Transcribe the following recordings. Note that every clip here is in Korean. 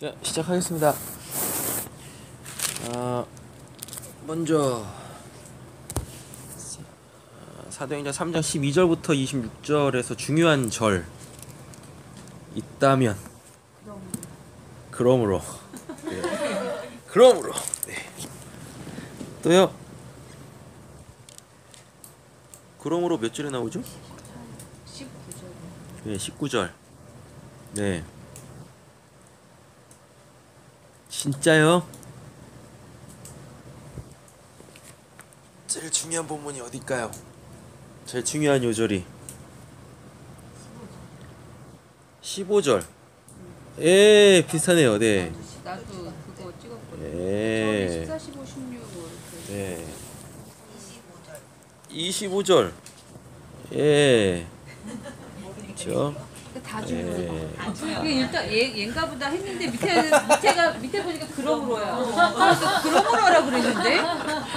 자, 시작하겠습니다. 먼저 사도행전 3장 12절부터 26절에서 중요한 절 있다면 그러므로 네. 그러므로 네. 또요. 그러므로 몇 절에 나오죠? 19절. 네, 19절. 네. 진짜요? 제일 중요한 본문이 어딜까요? 제일 중요한 요절이 15절. 예, 비슷하네요. 네. 나도 그거 찍었거든. 예. 처음에 14, 15, 16 이렇게. 네. 25절. 예. 그렇죠? 다 예. 중요해. 이게 일단 얘인가 보다 했는데 밑에 보니까 그러므로야. 그래서 그러므로 하라 그랬는데.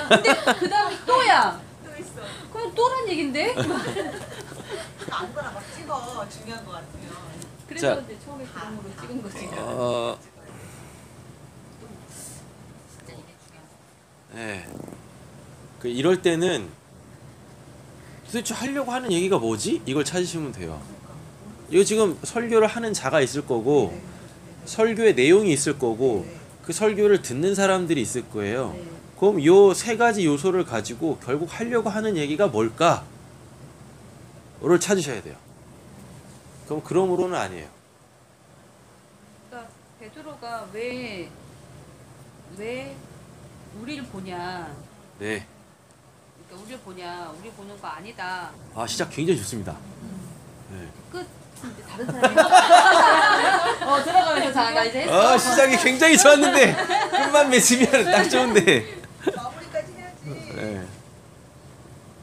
근데 그 다음에 또야. 또 있어. 그럼 또란 얘긴데? 아무거나 막 찍어. 중요한 것 같아요. 그래서 자. 근데 처음에 그러므로 찍은 거지. 예. 그 이럴 때는 도대체 하려고 하는 얘기가 뭐지? 이걸 찾으시면 돼요. 이거 지금 설교를 하는 자가 있을 거고 설교의 내용이 있을 거고 그 설교를 듣는 사람들이 있을 거예요. 네. 그럼 요 세 가지 요소를 가지고 결국 하려고 하는 얘기가 뭘까? 를 찾으셔야 돼요. 그럼 그러므로는 아니에요. 그러니까 베드로가 왜 우리를 보냐? 네. 그러니까 우리를 보냐? 우리 보는 거 아니다. 아, 시작 굉장히 좋습니다. 네. 끝. 이제 다른 사람이 들어가면서 나 이제 했어. 아, 시작이 굉장히 좋았는데 끝만 맺으면 딱 좋은데. 마무리까지 해야지. 네.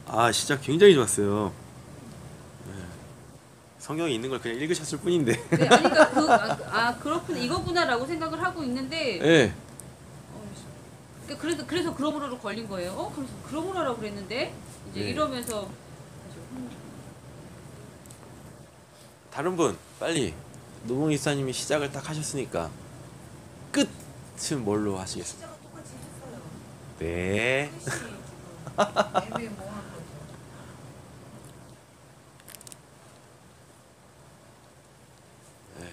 아, 시작 굉장히 좋았어요. 네. 성경에 있는 걸 그냥 읽으셨을 뿐인데. 네, 아니 그러니까 그렇구나 이거구나라고 생각을 하고 있는데 네. 그래서 그러므로로 걸린 거예요. 그래서 그러므로라고 그랬는데 이제 네. 이러면서 다른 분 빨리 노봉 이사님이 시작을 딱 하셨으니까 끝은 뭘로 하시겠습니까? 시작은 똑같이 했어요. 네. 끝이 지금 애매모호한 거죠. 네.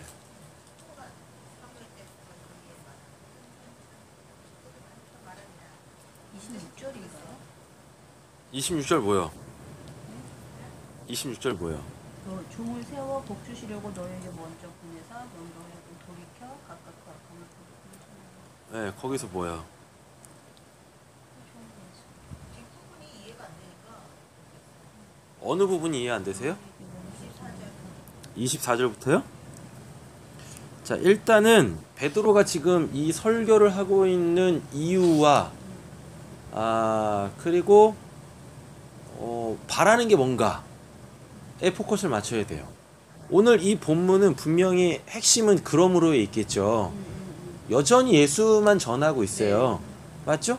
26절인가요? 26절 뭐요? 26절 뭐요? 종을 세워 복 주시려고 너에게 먼저 보내사 너희를 돌이켜 각각 그 악함을 네, 거기서 뭐야? 뒷부분이 이해가 안 되니까 어느 부분이 이해 안 되세요? 24절부터요? 자, 일단은 베드로가 지금 이 설교를 하고 있는 이유와 그리고 바라는 게 뭔가에 포커스를 맞춰야 돼요. 오늘 이 본문은 분명히 핵심은 그러므로에 있겠죠. 여전히 예수만 전하고 있어요. 맞죠?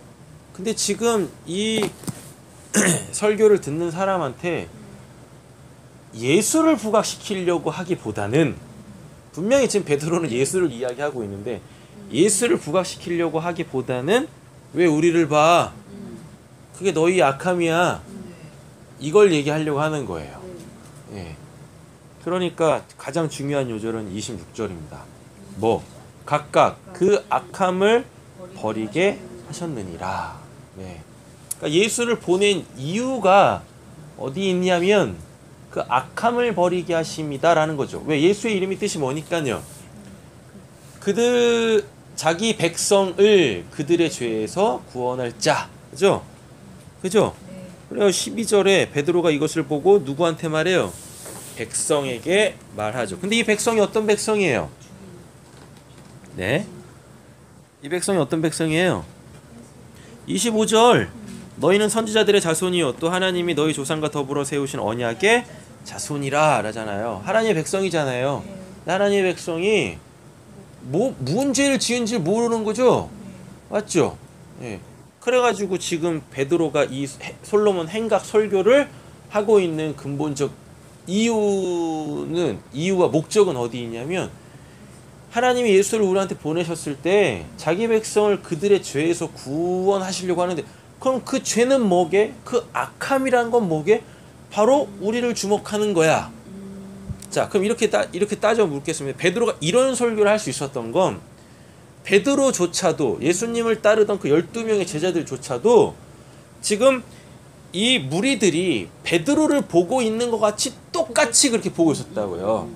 근데 지금 이 설교를 듣는 사람한테 예수를 부각시키려고 하기보다는 분명히 지금 베드로는 예수를 이야기하고 있는데 예수를 부각시키려고 하기보다는 왜 우리를 봐? 그게 너희 악함이야. 이걸 얘기하려고 하는 거예요. 예. 그러니까 가장 중요한 요절은 26절입니다. 뭐? 각각 그 악함을 버리게 하셨느니라. 네. 그러니까 예수를 보낸 이유가 어디 있냐면 그 악함을 버리게 하심이다라는 거죠. 왜? 예수의 이름이 뜻이 뭐니까요. 자기 백성을 그들의 죄에서 구원할 자. 그죠? 그죠? 그래요. 12절에 베드로가 이것을 보고 누구한테 말해요? 백성에게 말하죠. 근데 이 백성이 어떤 백성이에요? 네. 이 백성이 어떤 백성이에요? 25절. 너희는 선지자들의 자손이요 또 하나님이 너희 조상과 더불어 세우신 언약의 자손이라 라잖아요. 하나님의 백성이잖아요. 하나님의 백성이 무슨 죄를 지은지 모르는 거죠. 맞죠? 예. 그래가지고 지금 베드로가 이 솔로몬 행각 설교를 하고 있는 근본적 이유와 목적은 어디 있냐면 하나님이 예수를 우리한테 보내셨을 때 자기 백성을 그들의 죄에서 구원하시려고 하는데 그럼 그 죄는 뭐게? 그 악함이라는 건 뭐게? 바로 우리를 주목하는 거야. 자, 그럼 이렇게 따져 묻겠습니다. 베드로가 이런 설교를 할 수 있었던 건 베드로조차도 예수님을 따르던 그 12명의 제자들조차도 지금 이 무리들이 베드로를 보고 있는 것 같이 똑같이 그렇게 보고 있었다고요.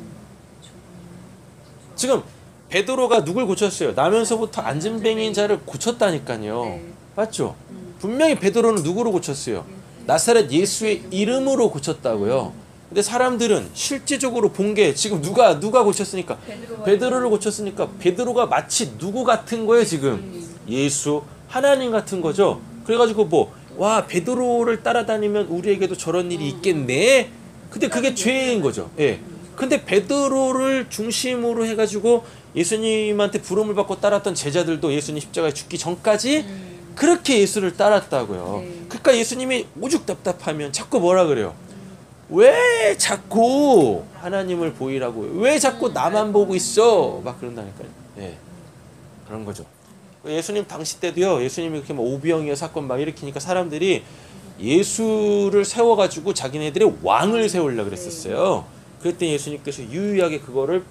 지금 베드로가 누굴 고쳤어요? 나면서부터 앉은뱅이인 자를 고쳤다니까요. 네. 맞죠? 분명히 베드로는 누구로 고쳤어요? 나사렛 예수의 이름으로 고쳤다고요. 근데 사람들은 실제적으로 본 게 지금 누가 고쳤으니까 베드로를 고쳤으니까 베드로가 마치 누구 같은 거예요 지금? 예수 하나님 같은 거죠. 그래가지고 와 베드로를 따라다니면 우리에게도 저런 일이 있겠네. 근데 그게 죄인 거죠. 예. 근데 베드로를 중심으로 해가지고 예수님한테 부름을 받고 따랐던 제자들도 예수님 십자가에 죽기 전까지 그렇게 예수를 따랐다고요. 네. 그러니까 예수님이 오죽 답답하면 자꾸 뭐라 그래요? 왜 자꾸 하나님을 보이라고? 왜 자꾸 나만 보고 있어? 막 그런다니까요. 예, 그런 거죠. 예수님 당시 때도요. 예수님이 그렇게 막 오병이어 사건 막 일으키니까 사람들이 예수를 세워가지고 자기네들의 왕을 세우려고 그랬었어요. 그랬더니 예수님께서 유유하게 그거를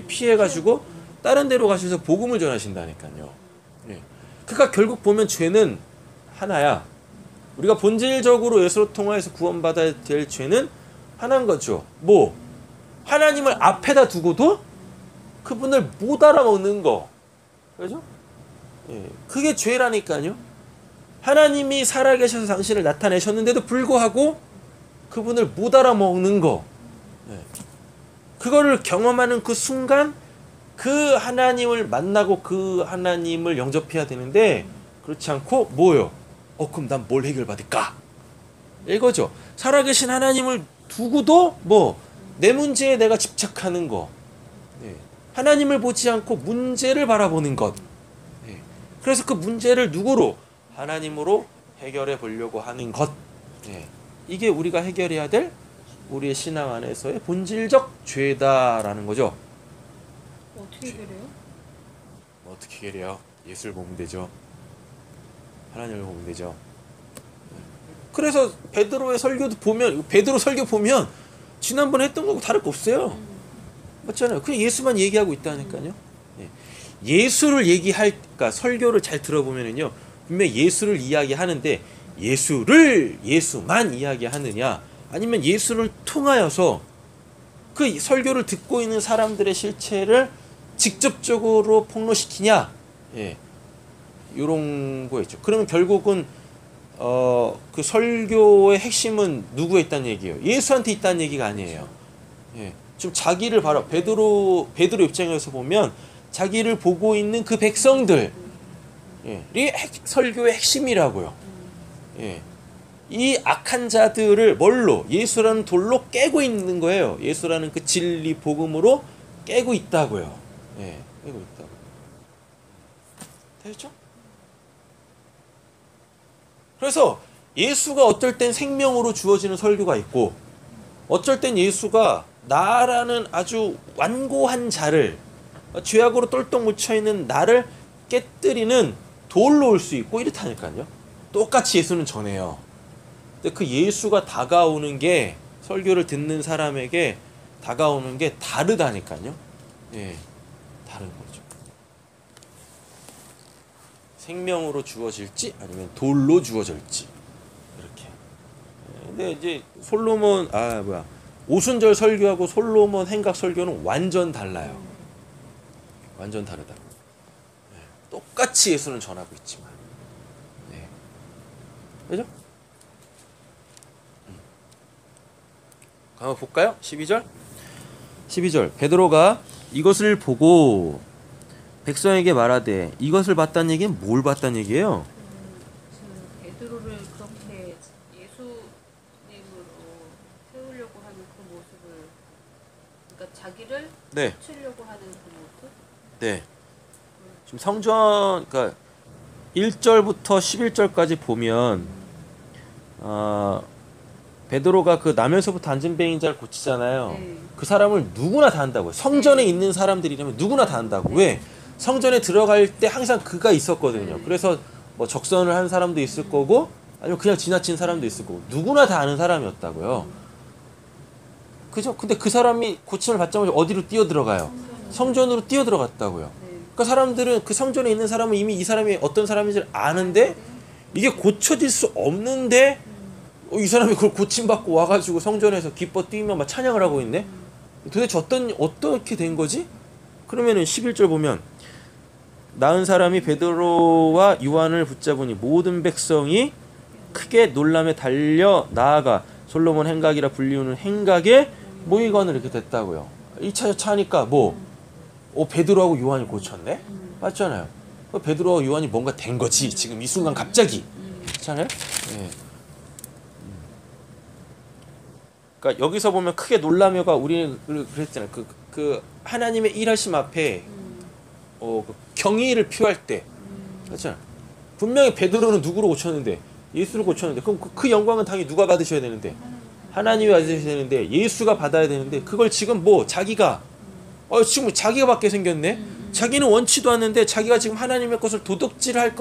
피해가지고 다른 데로 가셔서 복음을 전하신다니까요. 예. 그러니까 결국 보면 죄는 하나야. 우리가 본질적으로 예수로 통하여서 구원받아야 될 죄는 하나인 거죠. 하나님을 앞에다 두고도 그분을 못 알아먹는 거. 그죠? 예, 그게 죄라니까요. 하나님이 살아계셔서 당신을 나타내셨는데도 불구하고 그분을 못 알아먹는 거. 예. 그거를 경험하는 그 순간 그 하나님을 만나고 그 하나님을 영접해야 되는데 그렇지 않고 그럼 난 뭘 해결받을까? 이거죠. 살아계신 하나님을 두고도 내 문제에 내가 집착하는 거. 네. 하나님을 보지 않고 문제를 바라보는 것. 네. 그래서 그 문제를 누구로? 하나님으로 해결해 보려고 하는 것. 네. 이게 우리가 해결해야 될 우리의 신앙 안에서의 본질적 죄다라는 거죠. 어떻게 그래요? 어떻게 해결해요? 예수를 보면 되죠. 하나님을 보면 되죠. 그래서 베드로의 설교도 보면 베드로 설교 보면 지난번에 했던 거하고 다를 거 없어요. 맞잖아요. 그냥 예수만 얘기하고 있다니까요. 예수를 그러니까 설교를 잘 들어보면은요 분명 예수를 이야기하는데 예수만 이야기하느냐 아니면 예수를 통하여서 그 설교를 듣고 있는 사람들의 실체를 직접적으로 폭로시키냐. 이런 거 있죠. 그러면 결국은 그 설교의 핵심은 누구에 있다는 얘기예요? 예수한테 있다는 얘기가 아니에요. 지금 자기를 베드로 입장에서 보면 자기를 보고 있는 그 백성들이 설교의 핵심이라고요. 이 악한 자들을 뭘로? 예수라는 돌로 깨고 있는 거예요. 예수라는 그 진리 복음으로 깨고 있다고요. 깨고 있다고. 되겠죠? 그래서 예수가 어떨 땐 생명으로 주어지는 설교가 있고 어쩔 땐 예수가 나라는 아주 완고한 자를 죄악으로 똘똘 묻혀있는 나를 깨뜨리는 돌로 올 수 있고 이렇다니까요. 똑같이 예수는 전해요. 근데 그 예수가 다가오는 게 설교를 듣는 사람에게 다가오는 게 다르다니까요. 다른 거죠. 생명으로 주어질지 아니면 돌로 주어질지 이렇게. 근데 이제 오순절 설교하고 솔로몬 행각 설교는 완전 달라요. 완전 다르다. 똑같이 예수는 전하고 있지만. 그죠? 한번 볼까요? 12절 베드로가 이것을 보고 백성에게 말하되 이것을 봤다는 얘기는 뭘 봤다는 얘기예요? 베드로를 그렇게 예수님으로 세우려고 하는 그 모습을, 그러니까 자기를 치려고 하는 그 모습? 네. 지금 성전 그러니까 1절부터 11절까지 보면 베드로가 그 나면서부터 앉은 배 인자를 고치잖아요. 네. 그 사람을 누구나 다 한다고요. 성전에 있는 사람들이라면 누구나 다 한다고. 왜? 성전에 들어갈 때 항상 그가 있었거든요. 그래서 뭐 적선을 한 사람도 있을 거고 아니면 그냥 지나친 사람도 있을 거고 누구나 다 아는 사람이었다고요. 그죠? 근데 그 사람이 고침을 받자마자 어디로 뛰어 들어가요? 성전으로 뛰어 들어갔다고요. 그러니까 사람들은 그 성전에 있는 사람은 이미 이 사람이 어떤 사람인지 아는데 이게 고쳐질 수 없는데 이 사람이 그걸 고침받고 와가지고 성전에서 기뻐 뛰며 막 찬양을 하고 있네? 도대체 어떻게 된 거지? 그러면은 11절 보면 나은 사람이 베드로와 요한을 붙잡으니 모든 백성이 크게 놀람에 달려 나아가 솔로몬 행각이라 불리우는 행각에 모이건을 이렇게 됐다고요. 2차 차니까 뭐? 베드로하고 요한이 고쳤네? 맞잖아요. 베드로와 요한이 뭔가 된 거지. 지금 이 순간 갑자기. 그렇잖아요? 예. 그러니까 여기서 보면 크게 놀라며가 우리는 그랬잖아요. 그 하나님의 일하심 앞에 그 경의를 표할 때, 그렇잖아요. 분명히 베드로는 누구로 고쳤는데 예수를 고쳤는데 그럼 그 영광은 당연히 누가 받으셔야 되는데 하나님이 받으셔야 되는데 예수가 받아야 되는데 그걸 지금 뭐 자기가 지금 자기가 받게 생겼네. 자기는 원치도 않는데 자기가 지금 하나님의 것을 도둑질할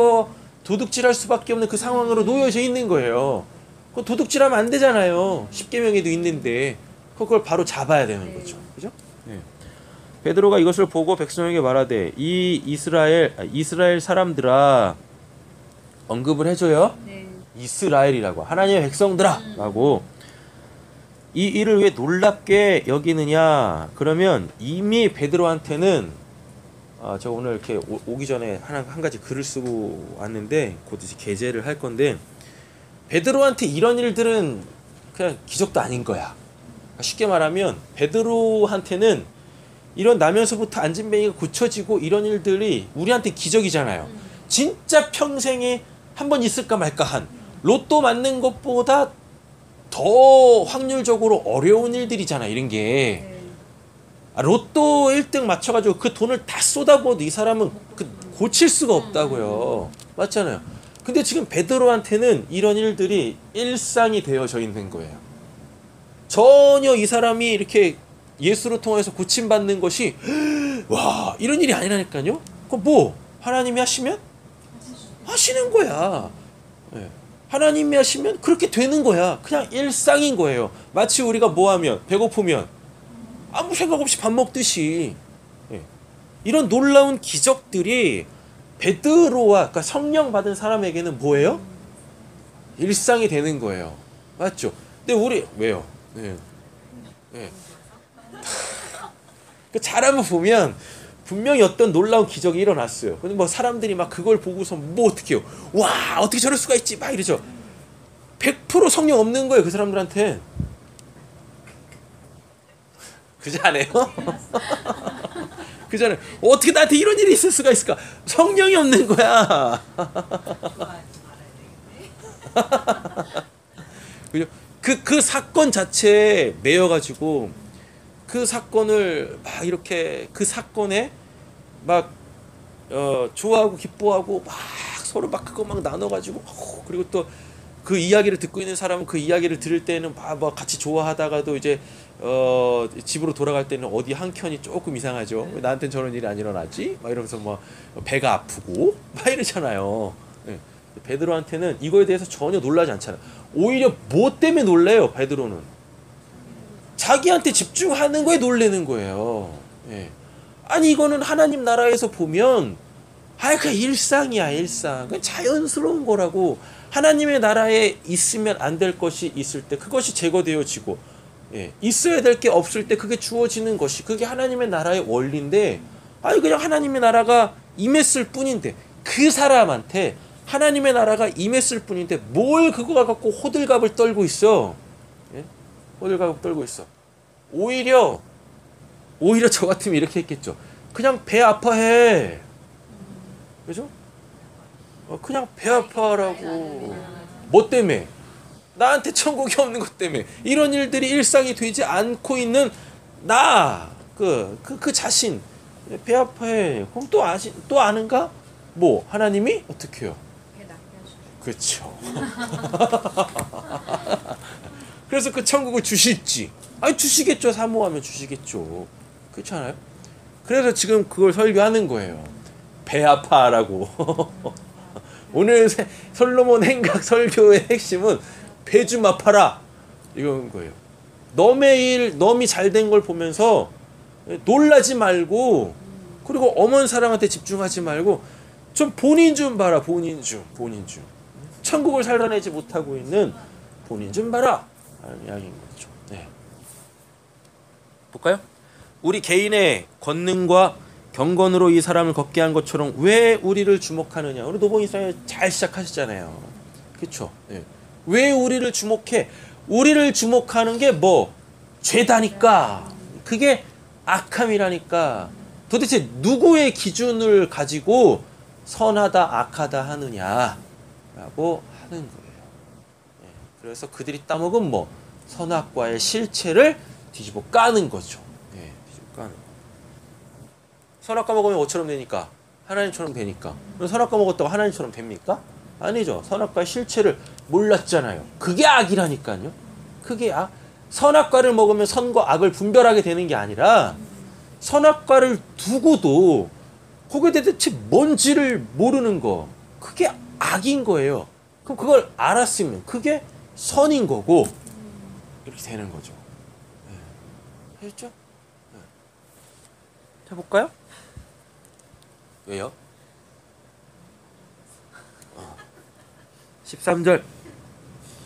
수밖에 없는 그 상황으로 놓여져 있는 거예요. 그 도둑질하면 안 되잖아요. 십계명에도 있는데 그걸 바로 잡아야 되는 거죠. 그죠? 네. 베드로가 이것을 보고 백성에게 말하되 이 이스라엘 사람들아 언급을 해줘요. 네. 이스라엘이라고 하나님의 백성들아라고 이 일을 왜 놀랍게 여기느냐? 그러면 이미 베드로한테는 제가 오늘 이렇게 오기 전에 한 가지 글을 쓰고 왔는데 곧 이제 게재를 할 건데 베드로한테 이런 일들은 그냥 기적도 아닌 거야. 쉽게 말하면 베드로한테는 이런 나면서부터 앉은뱅이가 고쳐지고 이런 일들이 우리한테 기적이잖아요. 진짜 평생에 한 번 있을까 말까 한 로또 맞는 것보다 더 확률적으로 어려운 일들이잖아. 이런 게 로또 1등 맞춰가지고 그 돈을 다 쏟아부어도 이 사람은 고칠 수가 없다고요. 맞잖아요. 근데 지금 베드로한테는 이런 일들이 일상이 되어져 있는 거예요. 전혀 이 사람이 이렇게 예수로 통해서 고침받는 것이 와 이런 일이 아니라니까요. 그럼 뭐 하나님이 하시면 하시는 거야. 네. 하나님이 하시면 그렇게 되는 거야. 그냥 일상인 거예요. 마치 우리가 뭐 하면 배고프면 아무 생각 없이 밥 먹듯이 네. 이런 놀라운 기적들이 베드로와 그러니까 성령 받은 사람에게는 뭐예요? 일상이 되는 거예요. 맞죠? 근데 우리 왜요? 네. 네. 잘하면 보면 분명히 어떤 놀라운 기적이 일어났어요. 근데 뭐 사람들이 막 그걸 보고서 뭐 어떻게 해요? 와 어떻게 저럴 수가 있지? 막 이러죠. 100% 성령 없는 거예요. 그 사람들한테. 그지 않아요? 그잖아요. 어떻게 나한테 이런 일이 있을 수가 있을까? 성령이 없는 거야. 그죠? 그 사건 자체에 매여가지고 그 사건을 막 이렇게 그 사건에 막 좋아하고 기뻐하고 막 서로 막 그거 막 나눠가지고 그리고 또 그 이야기를 듣고 있는 사람은 그 이야기를 들을 때는 막 같이 좋아하다가도 이제 집으로 돌아갈 때는 어디 한 켠이 조금 이상하죠. 왜 나한테는 저런 일이 안 일어나지? 막 이러면서 뭐 배가 아프고 막 이러잖아요. 네. 베드로한테는 이거에 대해서 전혀 놀라지 않잖아요. 오히려 뭐 때문에 놀래요? 베드로는 자기한테 집중하는 거에 놀래는 거예요. 네. 아니 이거는 하나님 나라에서 보면 그냥 일상이야. 일상. 그냥 자연스러운 거라고. 하나님의 나라에 있으면 안 될 것이 있을 때 그것이 제거되어지고 있어야 될 게 없을 때 그게 주어지는 것이 그게 하나님의 나라의 원리인데 그냥 하나님의 나라가 임했을 뿐인데 그 사람한테 하나님의 나라가 임했을 뿐인데 뭘 그거 갖고 호들갑을 떨고 있어. 호들갑을 떨고 있어. 오히려 저 같으면 이렇게 했겠죠. 그냥 배 아파해. 그죠? 그냥 배 아파하라고. 뭐 때문에? 나한테 천국이 없는 것 때문에. 이런 일들이 일상이 되지 않고 있는 나. 그 자신. 배 아파해. 그럼 또 아는가? 뭐? 하나님이 어떻게 해요? 그렇죠. 그래서 그 천국을 주실지. 아니 주시겠죠. 사모하면 주시겠죠. 그렇잖아요. 그래서 지금 그걸 설교하는 거예요. 배 아파라고. 오늘 솔로몬 행각 설교의 핵심은 배 좀 아파라 이건 거예요. 넘의 일, 넘이 잘 된 걸 보면서 놀라지 말고, 그리고 엄한 사랑한테 집중하지 말고 좀 본인 좀 봐라. 본인 좀. 천국을 살아내지 못하고 있는 본인 좀 봐라 하는 이야기인 거죠. 네. 볼까요? 우리 개인의 권능과 경건으로 이 사람을 걷게 한 것처럼 왜 우리를 주목하느냐. 우리 노봉이사님 잘 시작하시잖아요. 그렇죠? 네. 왜 우리를 주목해? 우리를 주목하는 게 뭐? 죄다니까. 그게 악함이라니까. 도대체 누구의 기준을 가지고 선하다 악하다 하느냐라고 하는 거예요. 네. 그래서 그들이 따먹은 뭐? 선악과의 실체를 뒤집어 까는 거죠. 네. 뒤집어 까는 거. 선악과 먹으면 뭐처럼 되니까? 하나님처럼 되니까. 선악과 먹었다고 하나님처럼 됩니까? 아니죠. 선악과의 실체를 몰랐잖아요. 그게 악이라니까요. 그게 악. 선악과를 먹으면 선과 악을 분별하게 되는 게 아니라 선악과를 두고도 그게 대체 뭔지를 모르는 거. 그게 악인 거예요. 그럼 그걸 알았으면 그게 선인 거고 이렇게 되는 거죠. 네. 알겠죠? 네. 자, 볼까요? 왜요? 13절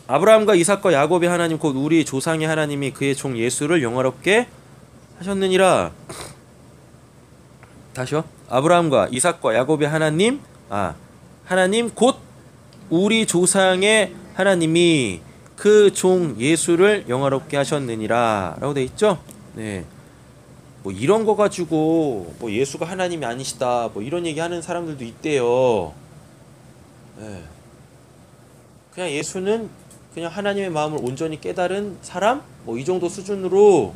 아브라함과 이삭과 야곱의 하나님 곧 우리 조상의 하나님이 그의 종 예수를 영화롭게 하셨느니라. 다시요. 아브라함과 이삭과 야곱의 하나님 하나님 곧 우리 조상의 하나님이 그 종 예수를 영화롭게 하셨느니라 라고 돼 있죠. 네. 뭐 이런 거 가지고 뭐 예수가 하나님이 아니시다 뭐 이런 얘기하는 사람들도 있대요. 네. 그냥 예수는 그냥 하나님의 마음을 온전히 깨달은 사람 뭐 이 정도 수준으로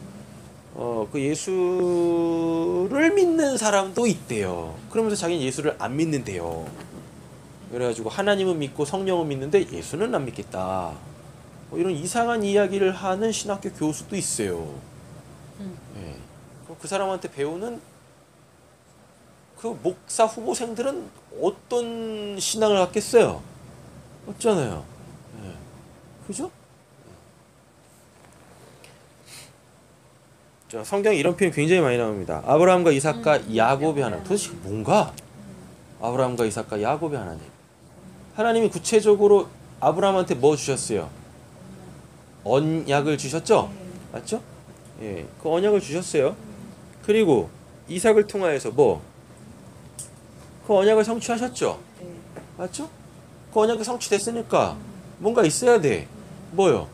그 예수를 믿는 사람도 있대요. 그러면서 자기는 예수를 안 믿는데요. 그래가지고 하나님은 믿고 성령은 믿는데 예수는 안 믿겠다. 뭐 이런 이상한 이야기를 하는 신학교 교수도 있어요. 네. 그 사람한테 배우는 그 목사 후보생들은 어떤 신앙을 갖겠어요? 없잖아요. 네. 그죠? 자, 성경에 이런 표현 굉장히 많이 나옵니다. 아브라함과 이삭과 야곱의 하나님. 도대체 뭔가? 아브라함과 이삭과 야곱의 하나님. 하나님이 구체적으로 아브라함한테 뭐 주셨어요? 언약을 주셨죠? 맞죠? 예, 그 언약을 주셨어요. 그리고 이삭을 통하여서 뭐? 그 언약을 성취하셨죠? 맞죠? 그 언약이 성취됐으니까 뭔가 있어야 돼. 뭐요?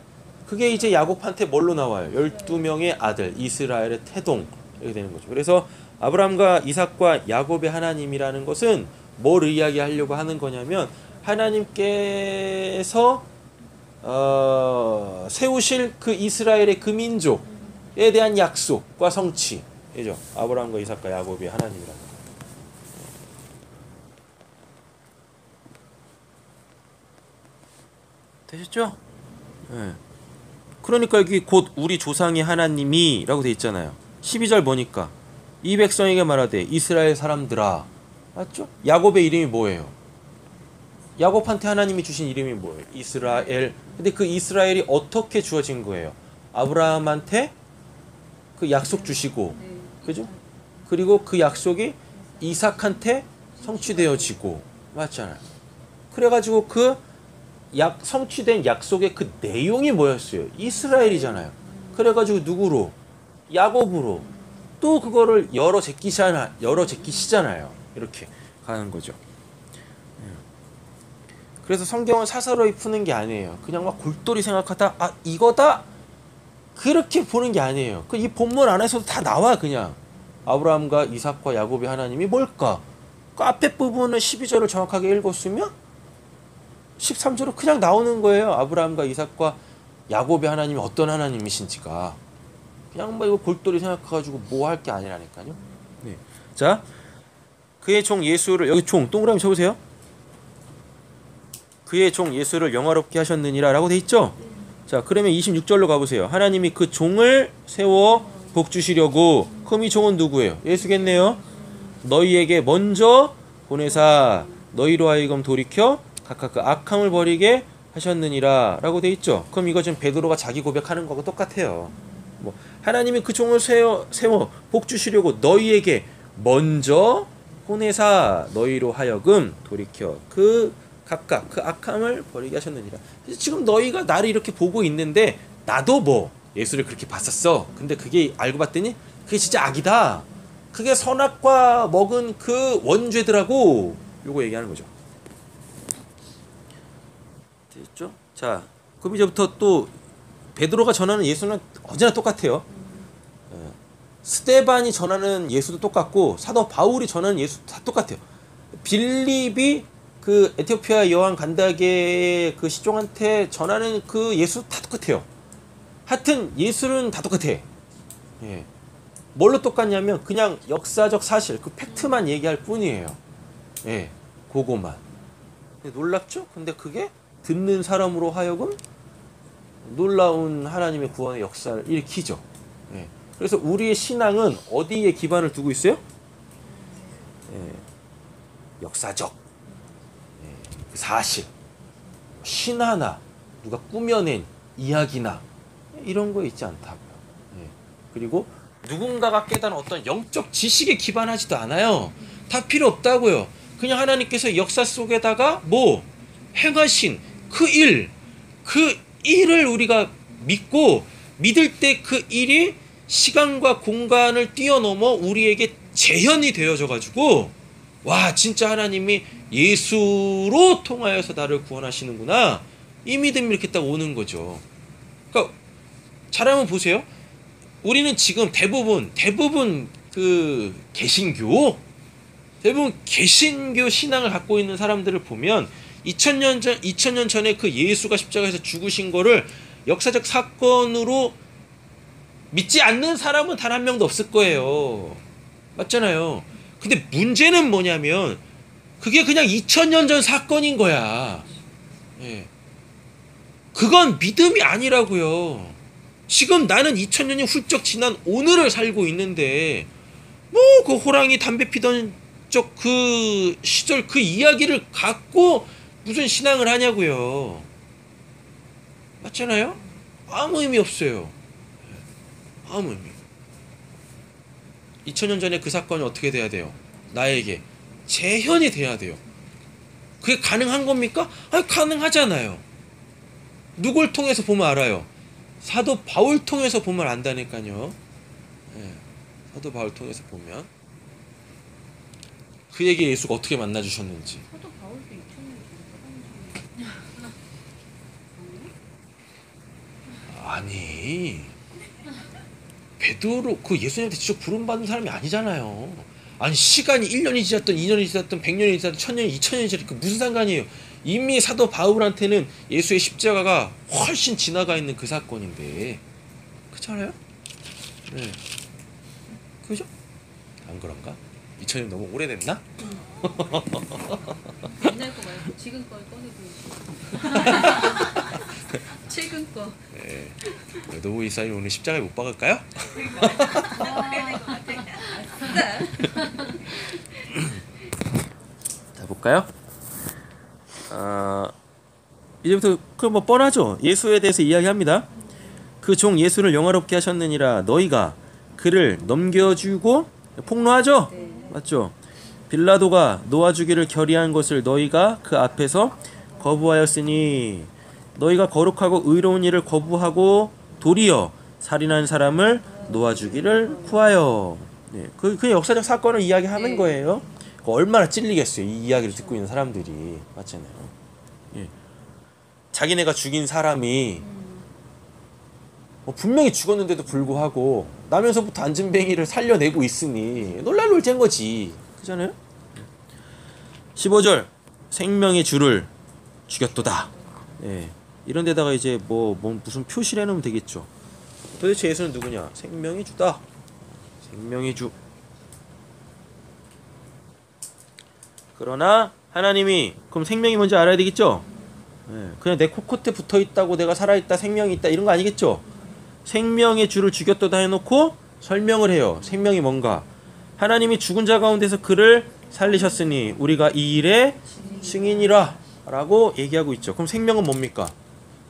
그게 이제 야곱한테 뭘로 나와요? 12명의 아들, 이스라엘의 태동 이렇게 되는 거죠. 그래서 아브라함과 이삭과 야곱의 하나님이라는 것은 뭘 이야기하려고 하는 거냐면 하나님께서 세우실 그 이스라엘의 그 민족에 대한 약속과 성취죠. 아브라함과 이삭과 야곱의 하나님이라는 거. 되셨죠? 네. 그러니까 여기 곧 우리 조상의 하나님이 라고 돼 있잖아요. 12절 보니까 이 백성에게 말하되 이스라엘 사람들아. 맞죠? 야곱의 이름이 뭐예요? 야곱한테 하나님이 주신 이름이 뭐예요? 이스라엘. 근데 그 이스라엘이 어떻게 주어진 거예요? 아브라함한테 그 약속 주시고, 그죠? 그리고 그 약속이 이삭한테 성취되어지고, 맞잖아요. 그래가지고 그 성취된 약속의 그 내용이 뭐였어요? 이스라엘이잖아요. 그래가지고 누구로? 야곱으로. 또 그거를 열어 제끼시잖아요. 이렇게 가는 거죠. 그래서 성경은 사사로이 푸는 게 아니에요. 그냥 막 골똘히 생각하다 이거다 그렇게 보는 게 아니에요. 이 본문 안에서도 다 나와. 그냥 아브라함과 이삭과 야곱의 하나님이 뭘까? 그 앞에 부분은 12절을 정확하게 읽었으면 13절은 그냥 나오는 거예요. 아브라함과 이삭과 야곱의 하나님이 어떤 하나님이신지가. 그냥 뭐 이거 골똘히 생각해가지고 뭐 할 게 아니라니까요. 네. 자, 그의 종 예수를 여기 종 동그라미 쳐보세요. 그의 종 예수를 영화롭게 하셨느니라 라고 돼 있죠. 자, 그러면 26절로 가보세요. 하나님이 그 종을 세워 복 주시려고. 그럼 이 종은 누구예요? 예수겠네요. 너희에게 먼저 보내사 너희로 하여금 돌이켜 각각 그 악함을 버리게 하셨느니라 라고 돼 있죠. 그럼 이거 지금 베드로가 자기 고백하는 거하고 똑같아요. 뭐 하나님이 그 종을 세워 복 주시려고 너희에게 먼저 보내사 너희로 하여금 돌이켜 그 각각 그 악함을 버리게 하셨느니라. 지금 너희가 나를 이렇게 보고 있는데 나도 뭐 예수를 그렇게 봤었어. 근데 그게 알고 봤더니 그게 진짜 악이다. 그게 선악과 먹은 그 원죄더라고. 요거 얘기하는 거죠. 됐죠? 자, 그럼 이제부터 또 베드로가 전하는 예수는 언제나 똑같아요. 스데반이 전하는 예수도 똑같고 사도 바울이 전하는 예수 다 똑같아요. 빌립이 그 에티오피아 여왕 간다게 그 시종한테 전하는 그 예수 다 똑같아요. 하여튼 예수는 다 똑같아. 예. 뭘로 똑같냐면 그냥 역사적 사실 그 팩트만 얘기할 뿐이에요. 예, 그거만. 놀랍죠? 근데 그게 듣는 사람으로 하여금 놀라운 하나님의 구원의 역사를 일으키죠. 예. 그래서 우리의 신앙은 어디에 기반을 두고 있어요? 예. 역사적 그 사실, 신화나 누가 꾸며낸 이야기나 이런 거 있지 않다고요. 예. 그리고 누군가가 깨달은 어떤 영적 지식에 기반하지도 않아요. 다 필요 없다고요. 그냥 하나님께서 역사 속에다가 뭐 행하신 그 일을 우리가 믿고 믿을 때 그 일이 시간과 공간을 뛰어넘어 우리에게 재현이 되어져 가지고 와 진짜 하나님이 예수로 통하여서 나를 구원하시는구나 이 믿음이 이렇게 딱 오는 거죠. 그러니까 잘 한번 보세요. 우리는 지금 대부분 그 개신교 신앙을 갖고 있는 사람들을 보면 2000년 전에 그 예수가 십자가에서 죽으신 거를 역사적 사건으로 믿지 않는 사람은 단 한 명도 없을 거예요. 맞잖아요. 근데 문제는 뭐냐면 그게 그냥 2000년 전 사건인 거야. 예. 그건 믿음이 아니라고요. 지금 나는 2000년이 훌쩍 지난 오늘을 살고 있는데 뭐 그 호랑이 담배 피던 쪽 그 시절 그 이야기를 갖고 무슨 신앙을 하냐고요. 맞잖아요? 아무 의미 없어요. 아무 의미. 2000년 전에 그 사건이 어떻게 돼야 돼요? 나에게 재현이 돼야 돼요. 그게 가능한 겁니까? 아니 가능하잖아요. 누굴 통해서 보면 알아요? 사도 바울 통해서 보면 안다니까요. 네, 사도 바울 통해서 보면 그에게 예수가 어떻게 만나 주셨는지. 사도 바울도 2000년 아니 베드로 그 예수님한테 직접 부름 받은 사람이 아니잖아요. 아니 시간이 1년이 지났던 2년이 지났던 100년이 지났던 1000년이 2000년이 지났던 무슨 상관이에요. 이미 사도 바울한테는 예수의 십자가가 훨씬 지나가 있는 그 사건인데 그렇잖아요? 네. 그죠? 안 그런가? 2000년 너무 오래됐나? 옛날 거 말고 지금 걸 꺼내고 최근 거. 네. 노부 이사님 오늘 십자가에 못 박을까요? 자 볼까요? 이제부터 그 뭐 뻔하죠. 예수에 대해서 이야기합니다. 그 종 예수를 영화롭게 하셨느니라 너희가 그를 넘겨주고 폭로하죠. 네. 맞죠? 빌라도가 놓아주기를 결의한 것을 너희가 그 앞에서 거부하였으니 너희가 거룩하고 의로운 일을 거부하고 도리어 살인한 사람을 놓아주기를 구하여. 네, 그 역사적 사건을 이야기하는 네. 거예요. 얼마나 찔리겠어요. 이 이야기를 듣고 있는 사람들이. 맞잖아요. 예. 자기네가 죽인 사람이 분명히 죽었는데도 불구하고 나면서부터 안진뱅이를 살려내고 있으니 놀랄 놀자인 거지. 그잖아요? 15절 생명의 주를 죽였도다. 예. 이런 데다가 이제 뭐 무슨 표시를 해놓으면 되겠죠. 도대체 예수는 누구냐? 생명의 주다. 생명의 주. 그러나 하나님이 그럼 생명이 뭔지 알아야 되겠죠? 예, 그냥 내 코끝에 붙어 있다고 내가 살아있다, 생명이 있다 이런 거 아니겠죠? 생명의 주를 죽였다 해놓고 설명을 해요. 생명이 뭔가? 하나님이 죽은 자 가운데서 그를 살리셨으니 우리가 이 일의 증인이라 라고 얘기하고 있죠. 그럼 생명은 뭡니까?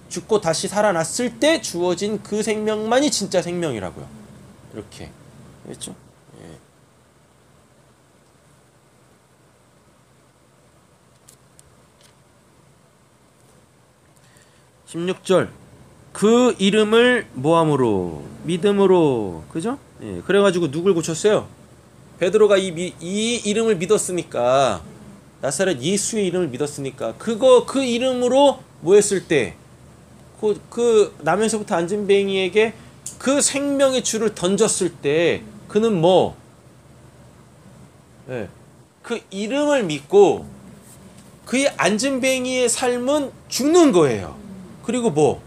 죽고 다시 살아났을 때 주어진 그 생명만이 진짜 생명이라고요. 이렇게 그렇죠? 예. 16절 그 이름을 뭐함으로 믿음으로 그죠? 예, 그래가지고 누굴 고쳤어요? 베드로가 이 이름을 믿었으니까 나사렛 예수의 이름을 믿었으니까 그 이름으로 뭐 했을 때 그 나면서부터 안진뱅이에게 그 생명의 줄을 던졌을 때 그는 뭐 예, 그 이름을 믿고 그의 안진뱅이의 삶은 죽는 거예요. 그리고 뭐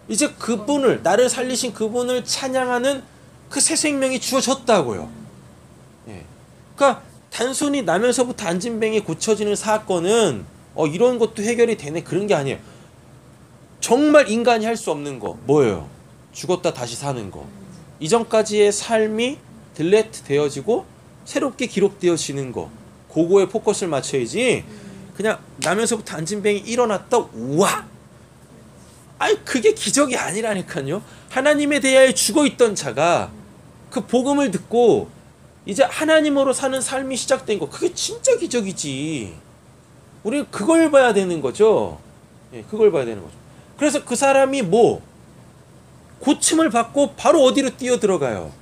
이제 그분을 나를 살리신 그분을 찬양하는 그 새 생명이 주어졌다고요. 예. 그러니까 단순히 나면서부터 안진뱅이 고쳐지는 사건은 이런 것도 해결이 되네 그런 게 아니에요. 정말 인간이 할 수 없는 거 뭐예요? 죽었다 다시 사는 거. 이전까지의 삶이 딜레트 되어지고 새롭게 기록되어지는 거. 그거에 포커스를 맞춰야지. 그냥 나면서부터 안진뱅이 일어났다. 우와. 아이 그게 기적이 아니라니까요. 하나님에 대하여 죽어있던 자가 그 복음을 듣고 이제 하나님으로 사는 삶이 시작된 거. 그게 진짜 기적이지. 우리는 그걸 봐야 되는 거죠. 예, 그걸 봐야 되는 거죠. 그래서 그 사람이 뭐 고침을 받고 바로 어디로 뛰어 들어가요?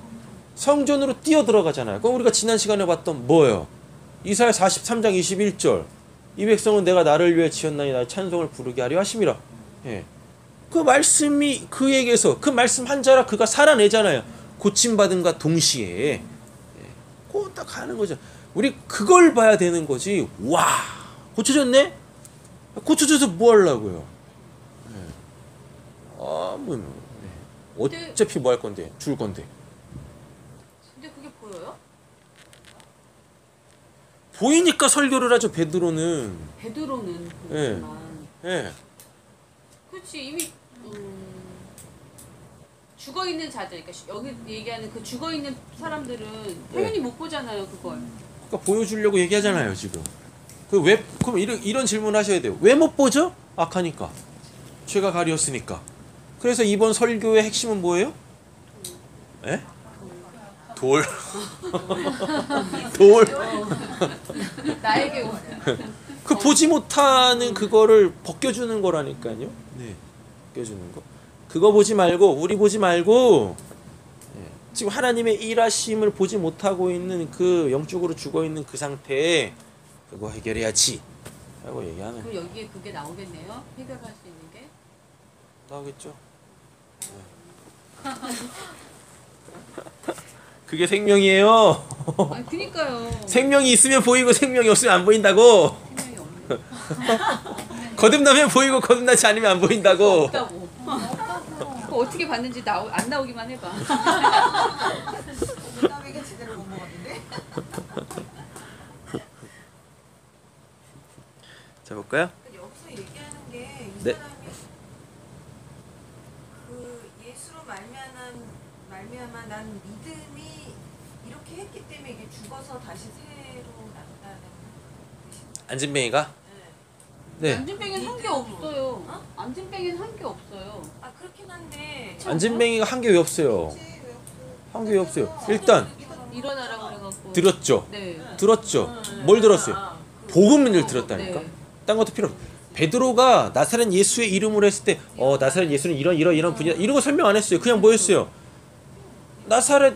성전으로 뛰어 들어가잖아요. 그럼 우리가 지난 시간에 봤던 뭐예요? 이사야 43장 21절 이 백성은 내가 나를 위해 지었나니 나의 찬송을 부르게 하려 하심이라. 예. 그 말씀이 그에게서 그 말씀 한 자라 그가 살아내잖아요. 고침받은과 동시에. 예. 그거 딱 가는 거죠. 우리 그걸 봐야 되는 거지. 와 고쳐졌네? 고쳐져서 뭐 하려고요? 뭐, 어차피 뭐 할 건데? 죽을 건데. 근데 그게 보여요? 보이니까 설교를 하죠. 베드로는. 베드로는 예. 그렇지만 예. 그렇지 이미 죽어 있는 자들, 그러니까 여기 얘기하는 그 죽어 있는 사람들은 당연히 못 보잖아요 그걸. 그러니까 보여주려고 얘기하잖아요 지금. 그럼 이런 질문 하셔야 돼요. 왜 못 보죠? 악하니까. 죄가 가리었으니까. 그래서 이번 설교의 핵심은 뭐예요? 예? 돌. 돌. 나에게 그 보지 못하는 그거를 벗겨주는 거라니까요. 네, 벗겨주는 거. 그거 보지 말고 우리 보지 말고 지금 하나님의 일하심을 보지 못하고 있는 그 영적으로 죽어 있는 그 상태에 그거 해결해야지 라고 얘기하는. 그럼 여기에 그게 나오겠네요. 해결할 수 있는 게 나오겠죠. 그게 생명이에요. 아니 그니까요. 생명이 있으면 보이고 생명이 없으면 안 보인다고. 생명이 없는 거듭나면 보이고 거듭나지 않으면 안 보인다고. 없다고. 그거 어떻게 봤는지 안 나오기만 해봐. 남에게 제대로 못 먹었는데. 자 볼까요? 여기서 얘기하는 게 이 네. 사람이 그 예수로 말미암아 난 믿음이 이렇게 했기 때문에 이게 죽어서 다시 새로 났다는 뜻입니다. 안진뱅이가? 네. 네. 안진뱅이는 한 게 없어요. 안진뱅이는 한 게 없어요. 아 그렇긴 한데 안진뱅이가 한 게 왜 없어요? 한 게 왜 없어요? 일단 일어나라고 그래갖고. 들었죠. 네. 들었죠. 뭘 들었어요? 복음을 들었다니까. 네. 딴 것도 필요 없어. 베드로가 나사렛 예수의 이름으로 했을 때 나사렛 예수는 이런 분이다 이런 거 설명 안 했어요. 그냥 뭐 했어요? 나사렛,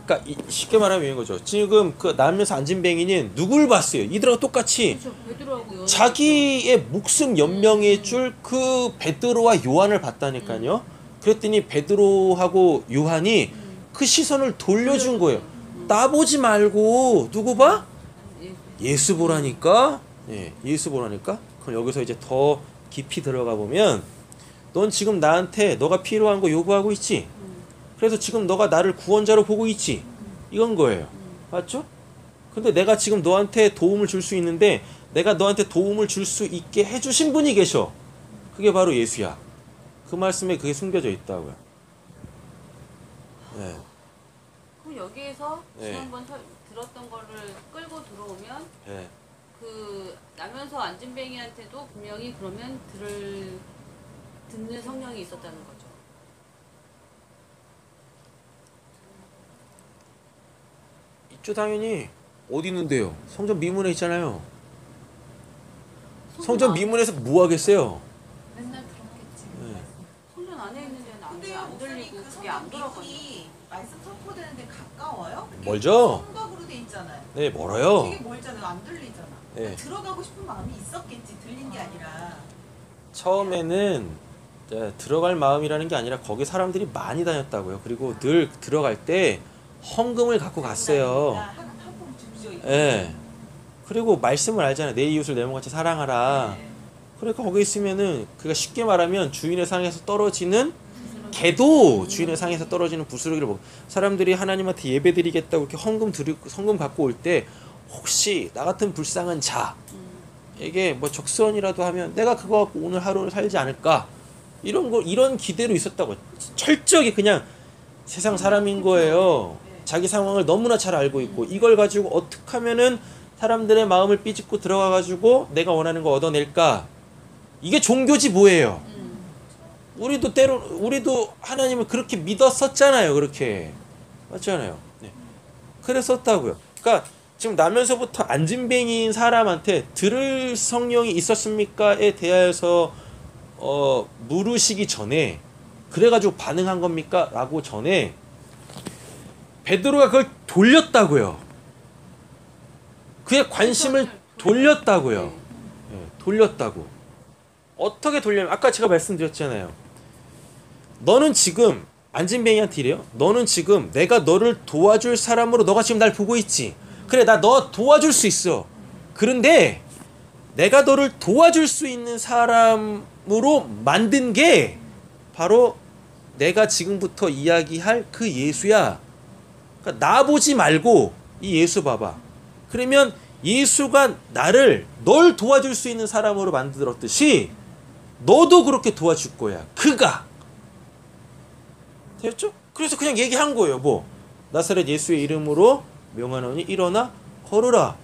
그러니까 쉽게 말하면 이런 거죠. 지금 그 나면서 안진뱅이는 누굴 봤어요? 이들하고 똑같이 그렇죠. 베드로하고 자기의 목숨 연명해 줄 그 베드로와 요한을 봤다니까요. 그랬더니 베드로하고 요한이 그 시선을 돌려준 거예요. 나 보지 말고 누구 봐? 예수 보라니까. 예, 예수 보라니까. 그럼 여기서 이제 더 깊이 들어가 보면 넌 지금 나한테 너가 필요한 거 요구하고 있지. 그래서 지금 너가 나를 구원자로 보고 있지. 이건 거예요. 맞죠? 근데 내가 지금 너한테 도움을 줄 수 있는데 내가 너한테 도움을 줄 수 있게 해주신 분이 계셔. 그게 바로 예수야. 그 말씀에 그게 숨겨져 있다고요. 네. 그럼 여기에서 네. 지난번 들었던 거를 끌고 들어오면 네. 그 나면서 안진뱅이한테도 분명히 그러면 듣는 성령이 있었다는 거죠. 있죠 당연히. 어디 있는데요? 성전 미문에 있잖아요. 성전 미문에서 뭐 하겠어요? 맨날 들었겠지. 네. 성전 안에 있는 데는 근데요, 안 목사님 들리고 그 그게 안 성경 돌아가요. 미문이 말씀 선포되는데 가까워요? 멀죠? 성곽으로 돼 있잖아요. 네, 멀어요. 되게 멀잖아요. 안 들리잖아. 네. 들어가고 싶은 마음이 있었겠지. 들린 게 아니라. 처음에는 들어갈 마음이라는 게 아니라 거기 사람들이 많이 다녔다고요. 그리고 늘 들어갈 때 헌금을 갖고 갔어요. 한번 줍죠. 이거. 예. 그리고 말씀을 알잖아요. 내 이웃을 내 몸같이 사랑하라. 네. 그러니까 거기 있으면은 그가 쉽게 말하면 주인의 상에서 떨어지는 개도 주인의 상에서 떨어지는 부스러기를 먹고, 사람들이 하나님한테 예배드리겠다고 이렇게 헌금 갖고 올 때 혹시 나 같은 불쌍한 자에게 뭐 적선이라도 하면 내가 그거 갖고 오늘 하루를 살지 않을까, 이런 기대로 있었다고. 철저하게 그냥 세상 사람인 거예요. 자기 상황을 너무나 잘 알고 있고 이걸 가지고 어떻게 하면은 사람들의 마음을 삐집고 들어가 가지고 내가 원하는 거 얻어낼까. 이게 종교지 뭐예요. 우리도 하나님을 그렇게 믿었었잖아요. 그렇게 맞잖아요. 네. 그랬었다고요. 그러니까 지금 나면서부터 안진뱅이인 사람한테 들을 성령이 있었습니까에 대하여서 물으시기 전에, 그래가지고 반응한 겁니까? 라고 전에 베드로가 그걸 돌렸다고요. 그의 관심을 돌렸다고요. 네, 돌렸다고. 어떻게 돌려면, 아까 제가 말씀드렸잖아요. 너는 지금 안진뱅이한테 이래요. 너는 지금 내가 너를 도와줄 사람으로 너가 지금 날 보고 있지. 그래, 나 너 도와줄 수 있어. 그런데 내가 너를 도와줄 수 있는 사람으로 만든 게 바로 내가 지금부터 이야기할 그 예수야. 그러니까 나 보지 말고 이 예수 봐봐. 그러면 예수가 널 도와줄 수 있는 사람으로 만들었듯이 너도 그렇게 도와줄 거야. 그가. 됐죠? 그래서 그냥 얘기한 거예요. 뭐 나사렛 예수의 이름으로 명하노니 일어나 걸으라.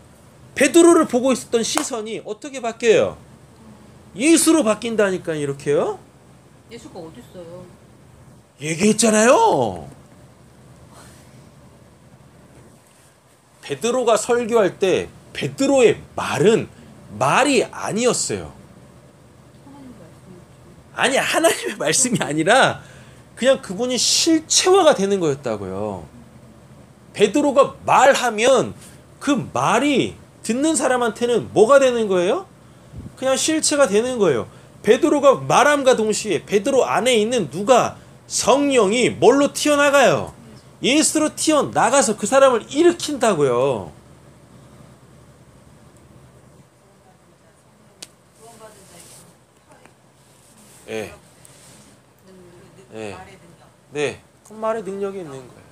베드로를 보고 있었던 시선이 어떻게 바뀌어요? 예수로 바뀐다니까. 이렇게요. 예수가 어딨어요? 얘기했잖아요. 베드로가 설교할 때 베드로의 말은 말이 아니었어요. 하나님 말씀이죠. 아니, 하나님의 말씀이 아니라 그냥 그분이 실체화가 되는 거였다고요. 베드로가 말하면 그 말이 듣는 사람한테는 뭐가 되는 거예요? 그냥 실체가 되는 거예요. 베드로가 말함과 동시에 베드로 안에 있는 누가, 성령이 뭘로 튀어나가요? 예수로 튀어나가서 그 사람을 일으킨다고요. 구원받은 자에게 예. 네. 말의 능력. 네. 그 말의 능력이 있는 거예요.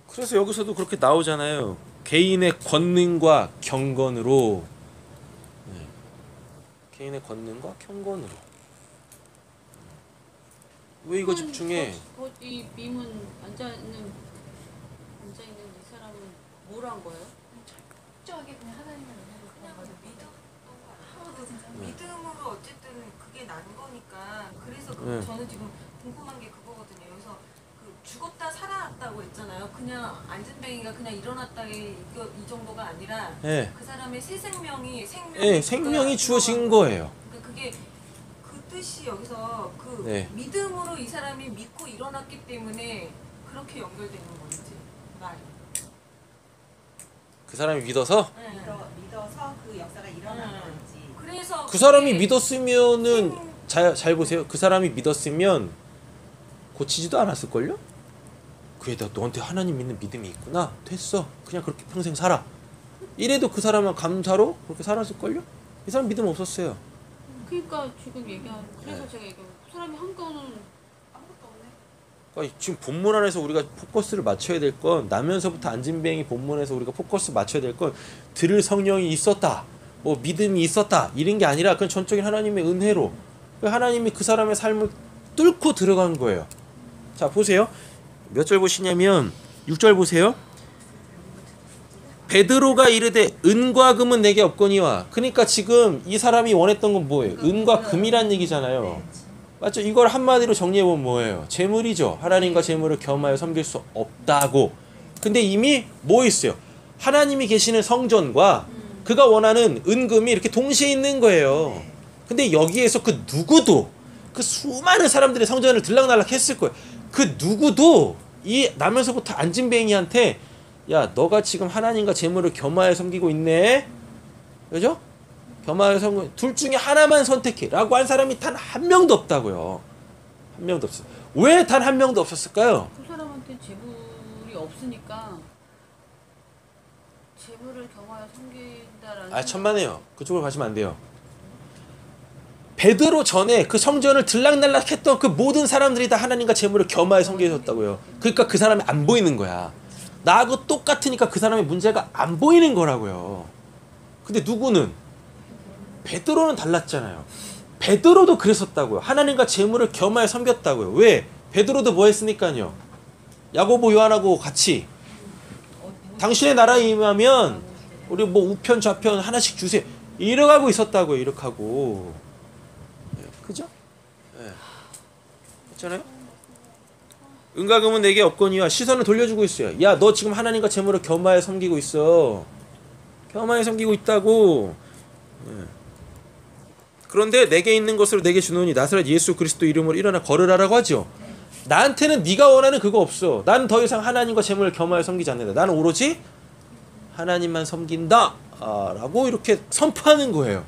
그래서 여기서도 그렇게 나오잖아요. 개인의 권능과 경건으로. 네. 개인의 권능과 경건으로. 왜 이거 집중해? 이 밈은 앉아있는 이 사람은 뭘 한 거예요? 철저하게 그냥 하나님의 은혜로 그냥 구원받은 믿었던 거 같아요. 진짜. 믿음으로 어쨌든 그게 난 거니까. 그래서 네. 저는 지금 궁금한 게 그거거든요. 여기서 죽었다 살아났다고 했잖아요. 그냥 안진뱅이가 그냥 일어났다 이 정도가 아니라 네. 그 사람의 새 생명이 네, 생명이 주어진 거예요. 그러니까 그게 그 뜻이 여기서 그 네. 믿음으로 이 사람이 믿고 일어났기 때문에 그렇게 연결되는 건지 말이. 그 사람이 믿어서? 믿어서 그 역사가 일어난 건지. 그래서 그 사람이 믿었으면은 잘 보세요. 그 사람이 믿었으면 고치지도 않았을걸요? 그에다 너한테 하나님 믿는 믿음이 있구나. 됐어. 그냥 그렇게 평생 살아. 이래도 그 사람은 감사로 그렇게 살았을걸요? 이 사람 믿음 없었어요. 그러니까 지금 얘기한 그래서 네. 제가 얘기한 그 사람이 한 거는 아무것도 없네. 그러니까 지금 본문 안에서 우리가 포커스를 맞춰야 될 건 나면서부터 안진뱅이 본문에서 우리가 포커스 맞춰야 될 건 들을 성령이 있었다, 뭐 믿음이 있었다 이런 게 아니라 그건 전적인 하나님의 은혜로 하나님이 그 사람의 삶을 뚫고 들어간 거예요. 자 보세요. 몇 절 보시냐면 6절 보세요. 베드로가 이르되 은과 금은 내게 없거니와. 그러니까 지금 이 사람이 원했던 건 뭐예요? 은과 금이란 얘기잖아요. 맞죠? 이걸 한마디로 정리해보면 뭐예요? 재물이죠. 하나님과 재물을 겸하여 섬길 수 없다고. 근데 이미 뭐 있어요? 하나님이 계시는 성전과 그가 원하는 은금이 이렇게 동시에 있는 거예요. 근데 여기에서 그 누구도 그 수많은 사람들이 성전을 들락날락 했을 거예요. 그 누구도 이 나면서부터 안진뱅이한테 야 너가 지금 하나님과 재물을 겸하여 섬기고 있네, 그죠? 겸하여 섬기고 둘 중에 하나만 선택해 라고 한 사람이 단 한 명도 없다고요. 한 명도 없어요. 왜 단 한 명도 없었을까요? 그 사람한테 재물이 없으니까 재물을 겸하여 섬긴다라는. 아 천만에요. 그쪽으로 가시면 안 돼요. 베드로 전에 그 성전을 들락날락했던 그 모든 사람들이 다 하나님과 재물을 겸하여 섬기셨다고요. 그러니까 그 사람이 안 보이는 거야. 나하고 똑같으니까 그 사람의 문제가 안 보이는 거라고요. 근데 누구는? 베드로는 달랐잖아요. 베드로도 그랬었다고요. 하나님과 재물을 겸하여 섬겼다고요. 왜? 베드로도 뭐 했으니까요. 야고보 요한하고 같이 당신의 나라에 임하면 우리 뭐 우편 좌편 하나씩 주세요. 이러고 있었다고요. 이렇게 하고. 그죠? 예. 그렇잖아요? 은과 금은 내게 없거니와. 시선을 돌려주고 있어요. 야, 너 지금 하나님과 재물을 겸하여 섬기고 있어. 겸하여 섬기고 있다고. 예. 그런데 내게 있는 것으로 내게 주노니 나사렛 예수 그리스도 이름으로 일어나 걸으라라고 하죠. 나한테는 네가 원하는 그거 없어. 나는 더 이상 하나님과 재물을 겸하여 섬기지 않는다. 나는 오로지 하나님만 섬긴다. 라고 이렇게 선포하는 거예요.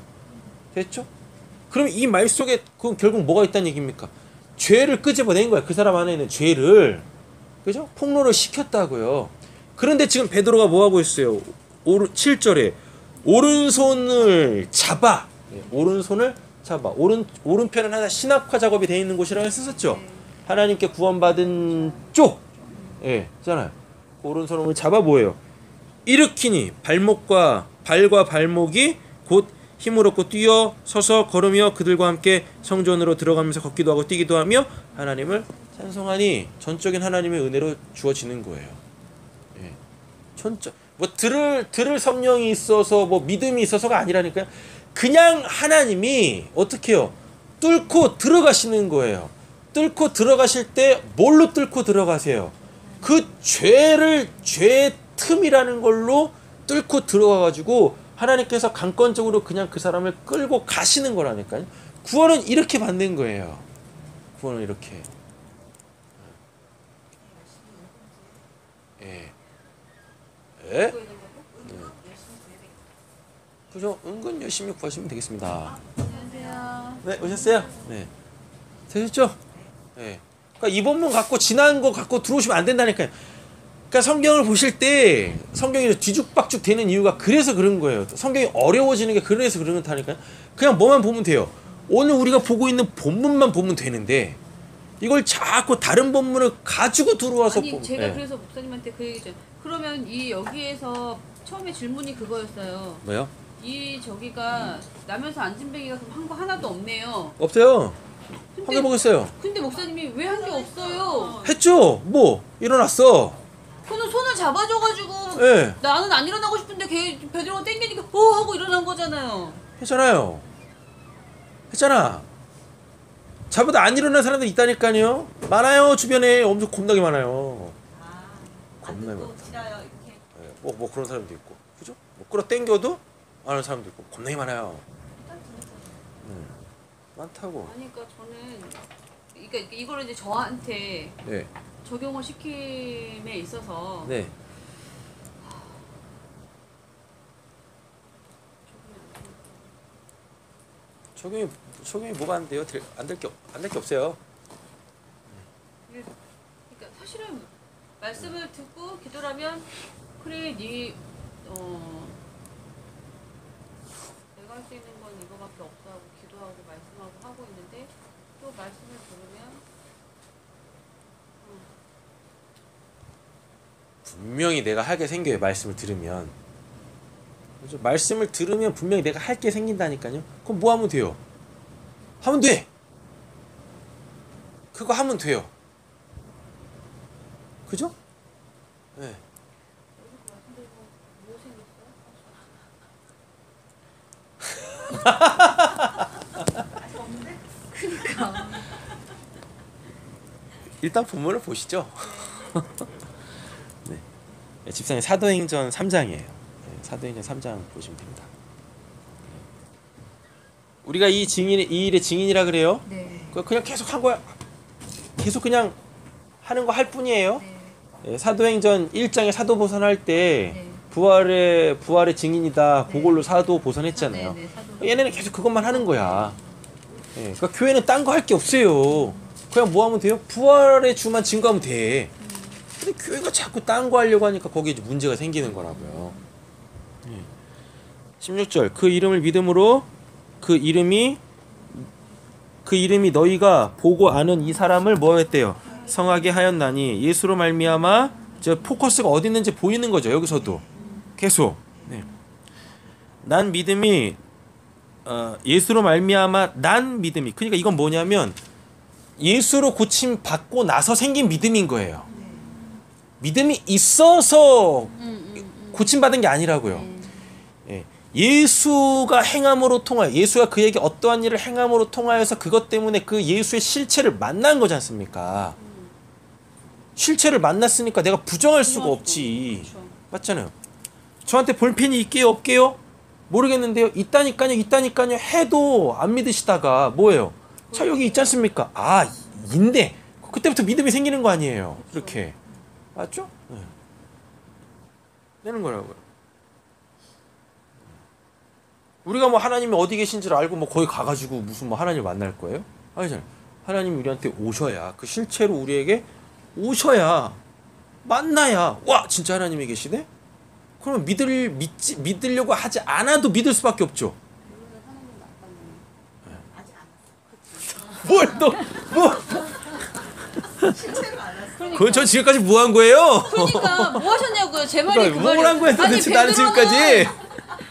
됐죠? 그럼 이 말 속에 그 결국 뭐가 있다는 얘기입니까? 죄를 끄집어낸 거야. 그 사람 안에 있는 죄를. 그죠? 폭로를 시켰다고요. 그런데 지금 베드로가 뭐 하고 있어요? 7절에 오른손을 잡아. 오른손을 잡아. 오른편은 하나 신학화 작업이 되어 있는 곳이라고 했었죠. 하나님께 구원받은 쪽. 예, 있잖아요. 오른손을 잡아 뭐예요? 일으키니 발과 발목이 곧 힘을 얻고 뛰어 서서 걸으며 그들과 함께 성전으로 들어가면서 걷기도 하고 뛰기도 하며 하나님을 찬송하니 전적인 하나님의 은혜로 주어지는 거예요. 예. 뭐 들을 성령이 있어서 뭐 믿음이 있어서가 아니라니까요. 그냥 하나님이 어떻게 해요? 뚫고 들어가시는 거예요. 뚫고 들어가실 때 뭘로 뚫고 들어가세요? 그 죄의 틈이라는 걸로 뚫고 들어가가지고 하나님께서 강권적으로 그냥 그 사람을 끌고 가시는 거라니까요. 구원은 이렇게 받는 거예요. 구원은 이렇게. 예. 예? 그죠? 은근 열심히 구하시면 되겠습니다. 안녕하세요. 네, 오셨어요? 네. 되셨죠? 네. 그러니까 이 본문 갖고 지난 거 갖고 들어오시면 안 된다니까요. 그러니까 성경을 보실 때 성경이 뒤죽박죽 되는 이유가 그래서 그런 거예요. 성경이 어려워지는 게 그래서 그런 거다니까요. 그냥 뭐만 보면 돼요. 오늘 우리가 보고 있는 본문만 보면 되는데 이걸 자꾸 다른 본문을 가지고 들어와서 아니 보면 제가 네. 그래서 목사님한테 그 얘기죠. 그러면 이 여기에서 처음에 질문이 그거였어요. 뭐요? 이 저기가 나면서 안진뱅이가 한 거 하나도 없네요. 없어요. 근데- 확인해보겠어요. 근데 목사님이 왜 한 게 없어요? 했죠? 뭐 일어났어. 그는 손을 잡아줘가지고 예. 나는 안 일어나고 싶은데 걔 베드로가 땡기니까 하고 일어난 거잖아요. 했잖아요. 했잖아. 자보다 안 일어난 사람들 있다니까요. 많아요. 주변에 엄청 겁나게 많아요. 겁나게 많아. 싫어요 이렇게. 뭐 그런 사람도 있고, 그죠? 뭐 끌어 당겨도 안 하는 사람도 있고, 겁나게 많아요. 많다고. 아니 그러니까 저는 그러니까 이거를 이제 저한테 네, 적용을 시킴에 있어서 네. 적용이 뭐가 안 돼요? 안 될 게 없어요. 그러니까 사실은 말씀을 듣고 기도를 하면 그래 내가 할 수 있는 건 이거밖에 없어 하고 기도하고 말씀하고 하고 있는데 또 말씀을 들으면 분명히 내가 하게 생겨요. 말씀을 들으면. 그죠? 말씀을 들으면 분명히 내가 할 게 생긴다니까요. 그럼 뭐 하면 돼요? 하면 돼. 그거 하면 돼요. 그죠? 네. 그러니까. 일단 본문을 보시죠. 네. 집사님 사도행전 3장이에요. 네, 사도행전 3장 보시면 됩니다. 우리가 이 일의 증인이라 그래요. 네. 그냥 계속 한 거야. 계속 그냥 하는 거 할 뿐이에요. 네. 예, 사도행전 1장에 사도 보선할 때 네. 부활의 증인이다. 네. 그걸로 사도 보선했잖아요. 네, 네, 사도. 얘네는 계속 그것만 하는 거야. 예, 그러니까 교회는 딴 거 할 게 없어요. 그냥 뭐 하면 돼요? 부활의 주만 증거하면 돼. 근데 교회가 자꾸 딴 거 하려고 하니까 거기에 이제 문제가 생기는 거라고요. 예. 16절 그 이름을 믿음으로 그 이름이 너희가 보고 아는 이 사람을 뭐 했대요? 성하게 하였나니 예수로 말미암아 저 포커스가 어디 있는지 보이는 거죠. 여기서도 계속 네. 난 믿음이 예수로 말미암아 난 믿음이 그러니까 이건 뭐냐면 예수로 고침 받고 나서 생긴 믿음인 거예요. 믿음이 있어서 고침 받은 게 아니라고요. 예. 예수가 행함으로 통하여 예수가 그에게 어떠한 일을 행함으로 통하여서 그것 때문에 그 예수의 실체를 만난 거지 않습니까? 실체를 만났으니까 내가 부정할 수가 없지. 맞잖아요. 저한테 볼펜이 있게요 없게요? 모르겠는데요. 있다니까요 해도 안 믿으시다가 뭐예요? 자 여기 있지 않습니까? 아 있네. 그때부터 믿음이 생기는 거 아니에요. 이렇게 맞죠? 네. 되는 거라고요. 우리가 뭐 하나님이 어디 계신지를 알고 뭐 거기 가가지고 무슨 뭐 하나님을 만날 거예요? 아니잖아요. 하나님이 우리한테 오셔야 그 실체로 우리에게 오셔야 만나야 와 진짜 하나님이 계시네? 그러면 믿으려고 하지 않아도 믿을 수밖에 없죠. 뭘 또 뭐? 그건 저 지금까지 뭐 한 거예요? 그러니까 뭐 하셨냐고요. 제 말이 그러니까 그 뭘 말이에요. 한 거야 도대체 나는 베드로는 지금까지?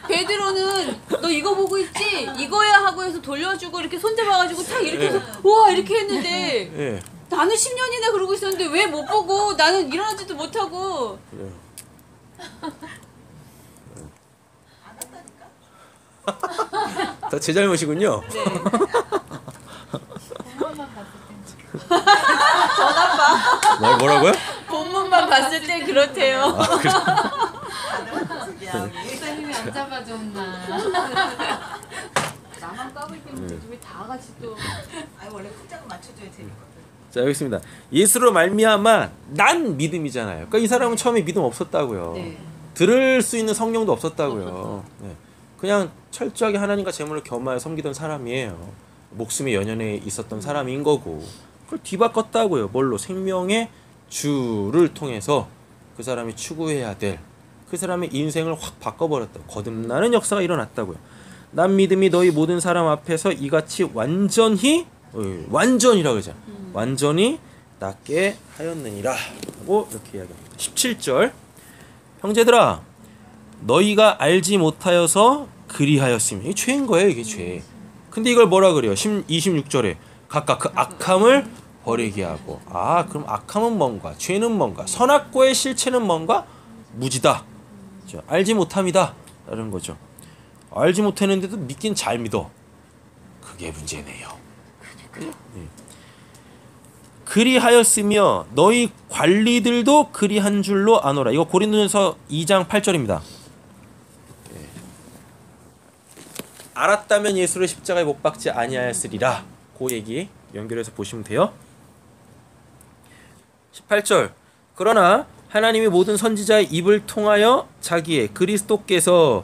베드로는 너 이거 보고 있지? 이거야 하고 해서 돌려주고 이렇게 손잡아가지고 탁 이렇게 해서 우와 이렇게 했는데 예. 나는 10년이나 그러고 있었는데 왜 못 보고 나는 일어나지도 못하고 그래요. 다 제 잘못이군요. 네. 본문만 봤을 때 뭐라고요? 본문만 봤을 때 그렇대요. 목사님이 안 잡아줬나. 나만 까불 때문에 왜 다 같이 또 아니 원래 숫자가 맞춰줘야 되거든. 자 여기 있습니다. 예수로 말미암아 난 믿음이잖아요. 그러니까 이 사람은 처음에 믿음 없었다고요. 네. 들을 수 있는 성령도 없었다고요. 네. 그냥 철저하게 하나님과 재물을 겸하여 섬기던 사람이에요. 목숨의 연연에 있었던 사람인 거고 그걸 뒤바꿨다고요. 뭘로? 생명의 주를 통해서 그 사람이 추구해야 될 그 사람의 인생을 확 바꿔버렸다고. 거듭나는 역사가 일어났다고요. 난 믿음이 너희 모든 사람 앞에서 이같이 완전히 완전이라 그러죠. 완전히 낫게 하였느니라 하고 이렇게 이야기합니다. 17절 형제들아 너희가 알지 못하여서 그리하였으니 이게 죄인 거예요. 이게 죄. 근데 이걸 뭐라 그래요? 26절에 각각 그 악함을 버리게 하고 아 그럼 악함은 뭔가 죄는 뭔가 선악과의 실체는 뭔가 무지다. 그렇죠? 알지 못함이다 라는 거죠. 알지 못했는데도 믿긴 잘 믿어. 그게 문제네요. 네. 그리하였으며 너희 관리들도 그리한 줄로 아노라. 이거 고린도전서 2장 8절입니다. 알았다면 예수를 십자가에 못 박지 아니하였으리라. 그 얘기 연결해서 보시면 돼요. 18절 그러나 하나님이 모든 선지자의 입을 통하여 자기의 그리스도께서라고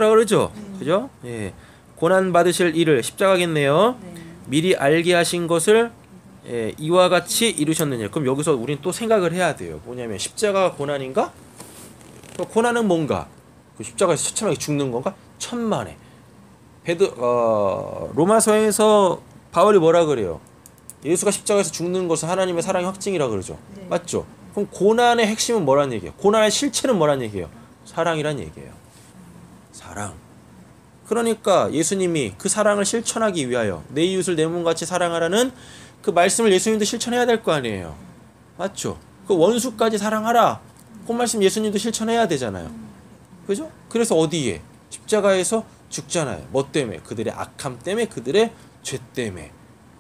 그러죠. 그죠? 예. 고난 받으실 일을 십자가겠네요. 미리 알게 하신 것을 이와 같이 이루셨느냐. 그럼 여기서 우리는 또 생각을 해야 돼요. 뭐냐면 십자가가 고난인가? 고난은 뭔가? 그 십자가에서 처참하게 죽는 건가? 천만에. 로마서에서 바울이 뭐라 그래요? 예수가 십자가에서 죽는 것은 하나님의 사랑의 확증이라 그러죠. 네. 맞죠? 그럼 고난의 핵심은 뭐란 얘기예요? 고난의 실체는 뭐란 얘기예요? 사랑이란 얘기예요. 사랑. 그러니까 예수님이 그 사랑을 실천하기 위하여 내 이웃을 내 몸같이 사랑하라는 그 말씀을 예수님도 실천해야 될 거 아니에요. 맞죠? 그 원수까지 사랑하라. 그 말씀 예수님도 실천해야 되잖아요. 그죠? 그래서 어디에? 십자가에서 죽잖아요. 뭐 때문에? 그들의 악함 때문에, 그들의 죄 때문에.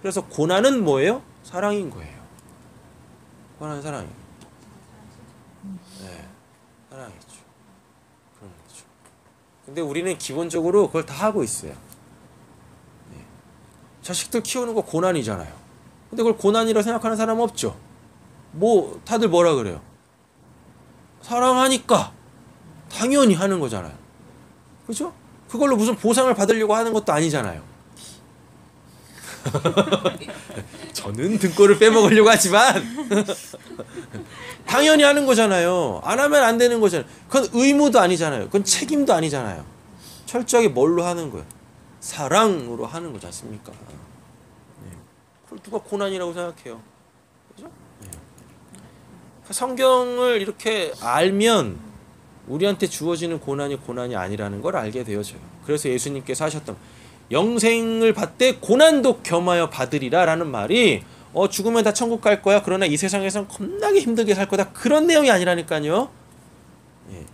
그래서 고난은 뭐예요? 사랑인 거예요. 고난은 사랑이에요. 네, 사랑이죠. 그런 거죠. 근데 우리는 기본적으로 그걸 다 하고 있어요. 네. 자식들 키우는 거 고난이잖아요. 근데 그걸 고난이라고 생각하는 사람은 없죠. 뭐 다들 뭐라 그래요? 사랑하니까 당연히 하는 거잖아요. 그죠? 그걸로 무슨 보상을 받으려고 하는 것도 아니잖아요. 저는 등골을 빼먹으려고 하지만 당연히 하는 거잖아요. 안 하면 안 되는 거잖아요. 그건 의무도 아니잖아요. 그건 책임도 아니잖아요. 철저하게 뭘로 하는 거예요? 사랑으로 하는 거지 않습니까? 네. 그걸 누가 고난이라고 생각해요? 그죠? 네. 성경을 이렇게 알면 우리한테 주어지는 고난이 고난이 아니라는 걸 알게 되어져요. 그래서 예수님께서 하셨던 영생을 받되 고난도 겸하여 받으리라 라는 말이 죽으면 다 천국 갈 거야. 그러나 이 세상에선 겁나게 힘들게 살 거다. 그런 내용이 아니라니까요. 예.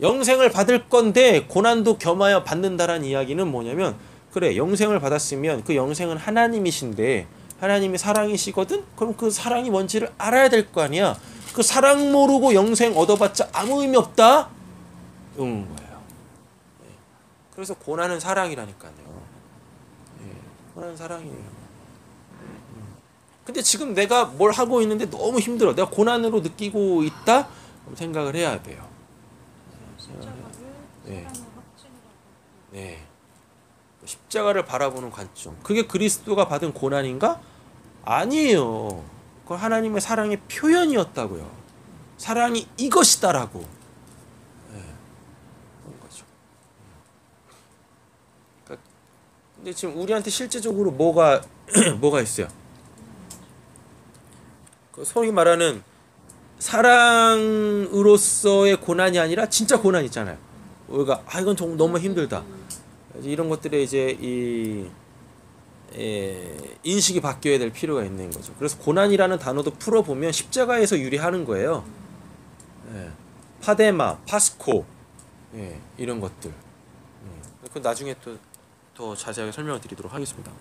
영생을 받을 건데 고난도 겸하여 받는다라는 이야기는 뭐냐면 그래 영생을 받았으면 그 영생은 하나님이신데 하나님이 사랑이시거든? 그럼 그 사랑이 뭔지를 알아야 될 거 아니야. 그 사랑 모르고 영생 얻어봤자 아무 의미 없다? 이런 거예요. 예. 그래서 고난은 사랑이라니까요. 예. 고난은 사랑이에요. 근데 지금 내가 뭘 하고 있는데 너무 힘들어. 내가 고난으로 느끼고 있다? 생각을 해야 돼요. 네. 네. 십자가를 바라보는 관점. 그게 그리스도가 받은 고난인가? 아니에요. 그건 하나님의 사랑의 표현이었다고요. 사랑이 이것이다라고. 네. 그런 거죠. 그러니까 근데 지금 우리한테 실제적으로 뭐가 있어요? 소위 말하는 사랑으로서의 고난이 아니라 진짜 고난 있잖아요. 우리가 이건 좀 너무 힘들다. 이런 것들에 이제 인식이 바뀌어야 될 필요가 있는 거죠. 그래서 고난이라는 단어도 풀어보면 십자가에서 유래하는 거예요. 예. 파데마, 파스코, 예, 이런 것들. 그건 나중에 또 더 자세하게 설명을 드리도록 하겠습니다.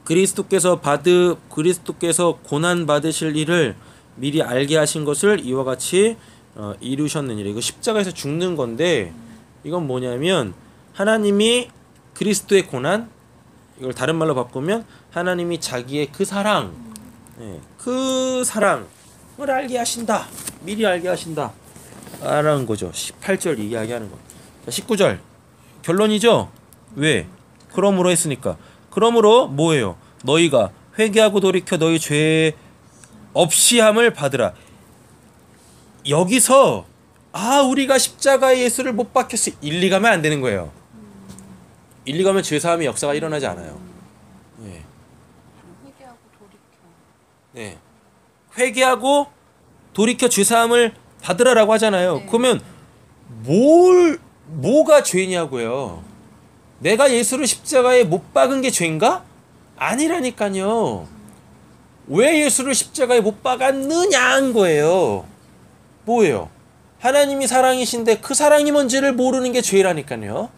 그리스도께서 고난 받으실 일을 미리 알게 하신 것을 이와 같이 이루셨느니라. 이거 십자가에서 죽는 건데 이건 뭐냐면 하나님이 그리스도의 고난, 이걸 다른 말로 바꾸면 하나님이 자기의 그 사랑, 그 사랑을 알게 하신다. 미리 알게 하신다. 라는 거죠. 18절 이야기하는 거. 19절 결론이죠. 왜? 그러므로 했으니까. 그러므로 뭐예요? 너희가 회개하고 돌이켜 너희 죄 없이 함을 받으라. 여기서 우리가 십자가의 예수를 못 박혔어. 일리 가면 안 되는 거예요. 일리 가면 죄사함의 역사가 일어나지 않아요. 네. 회개하고 돌이켜. 네. 회개하고 돌이켜 죄사함을 받으라라고 하잖아요. 네. 그러면 뭐가 죄냐고요? 내가 예수를 십자가에 못 박은 게 죄인가? 아니라니까요. 왜 예수를 십자가에 못 박았느냐는 거예요. 뭐예요? 하나님이 사랑이신데 그 사랑이 뭔지를 모르는 게 죄라니까요.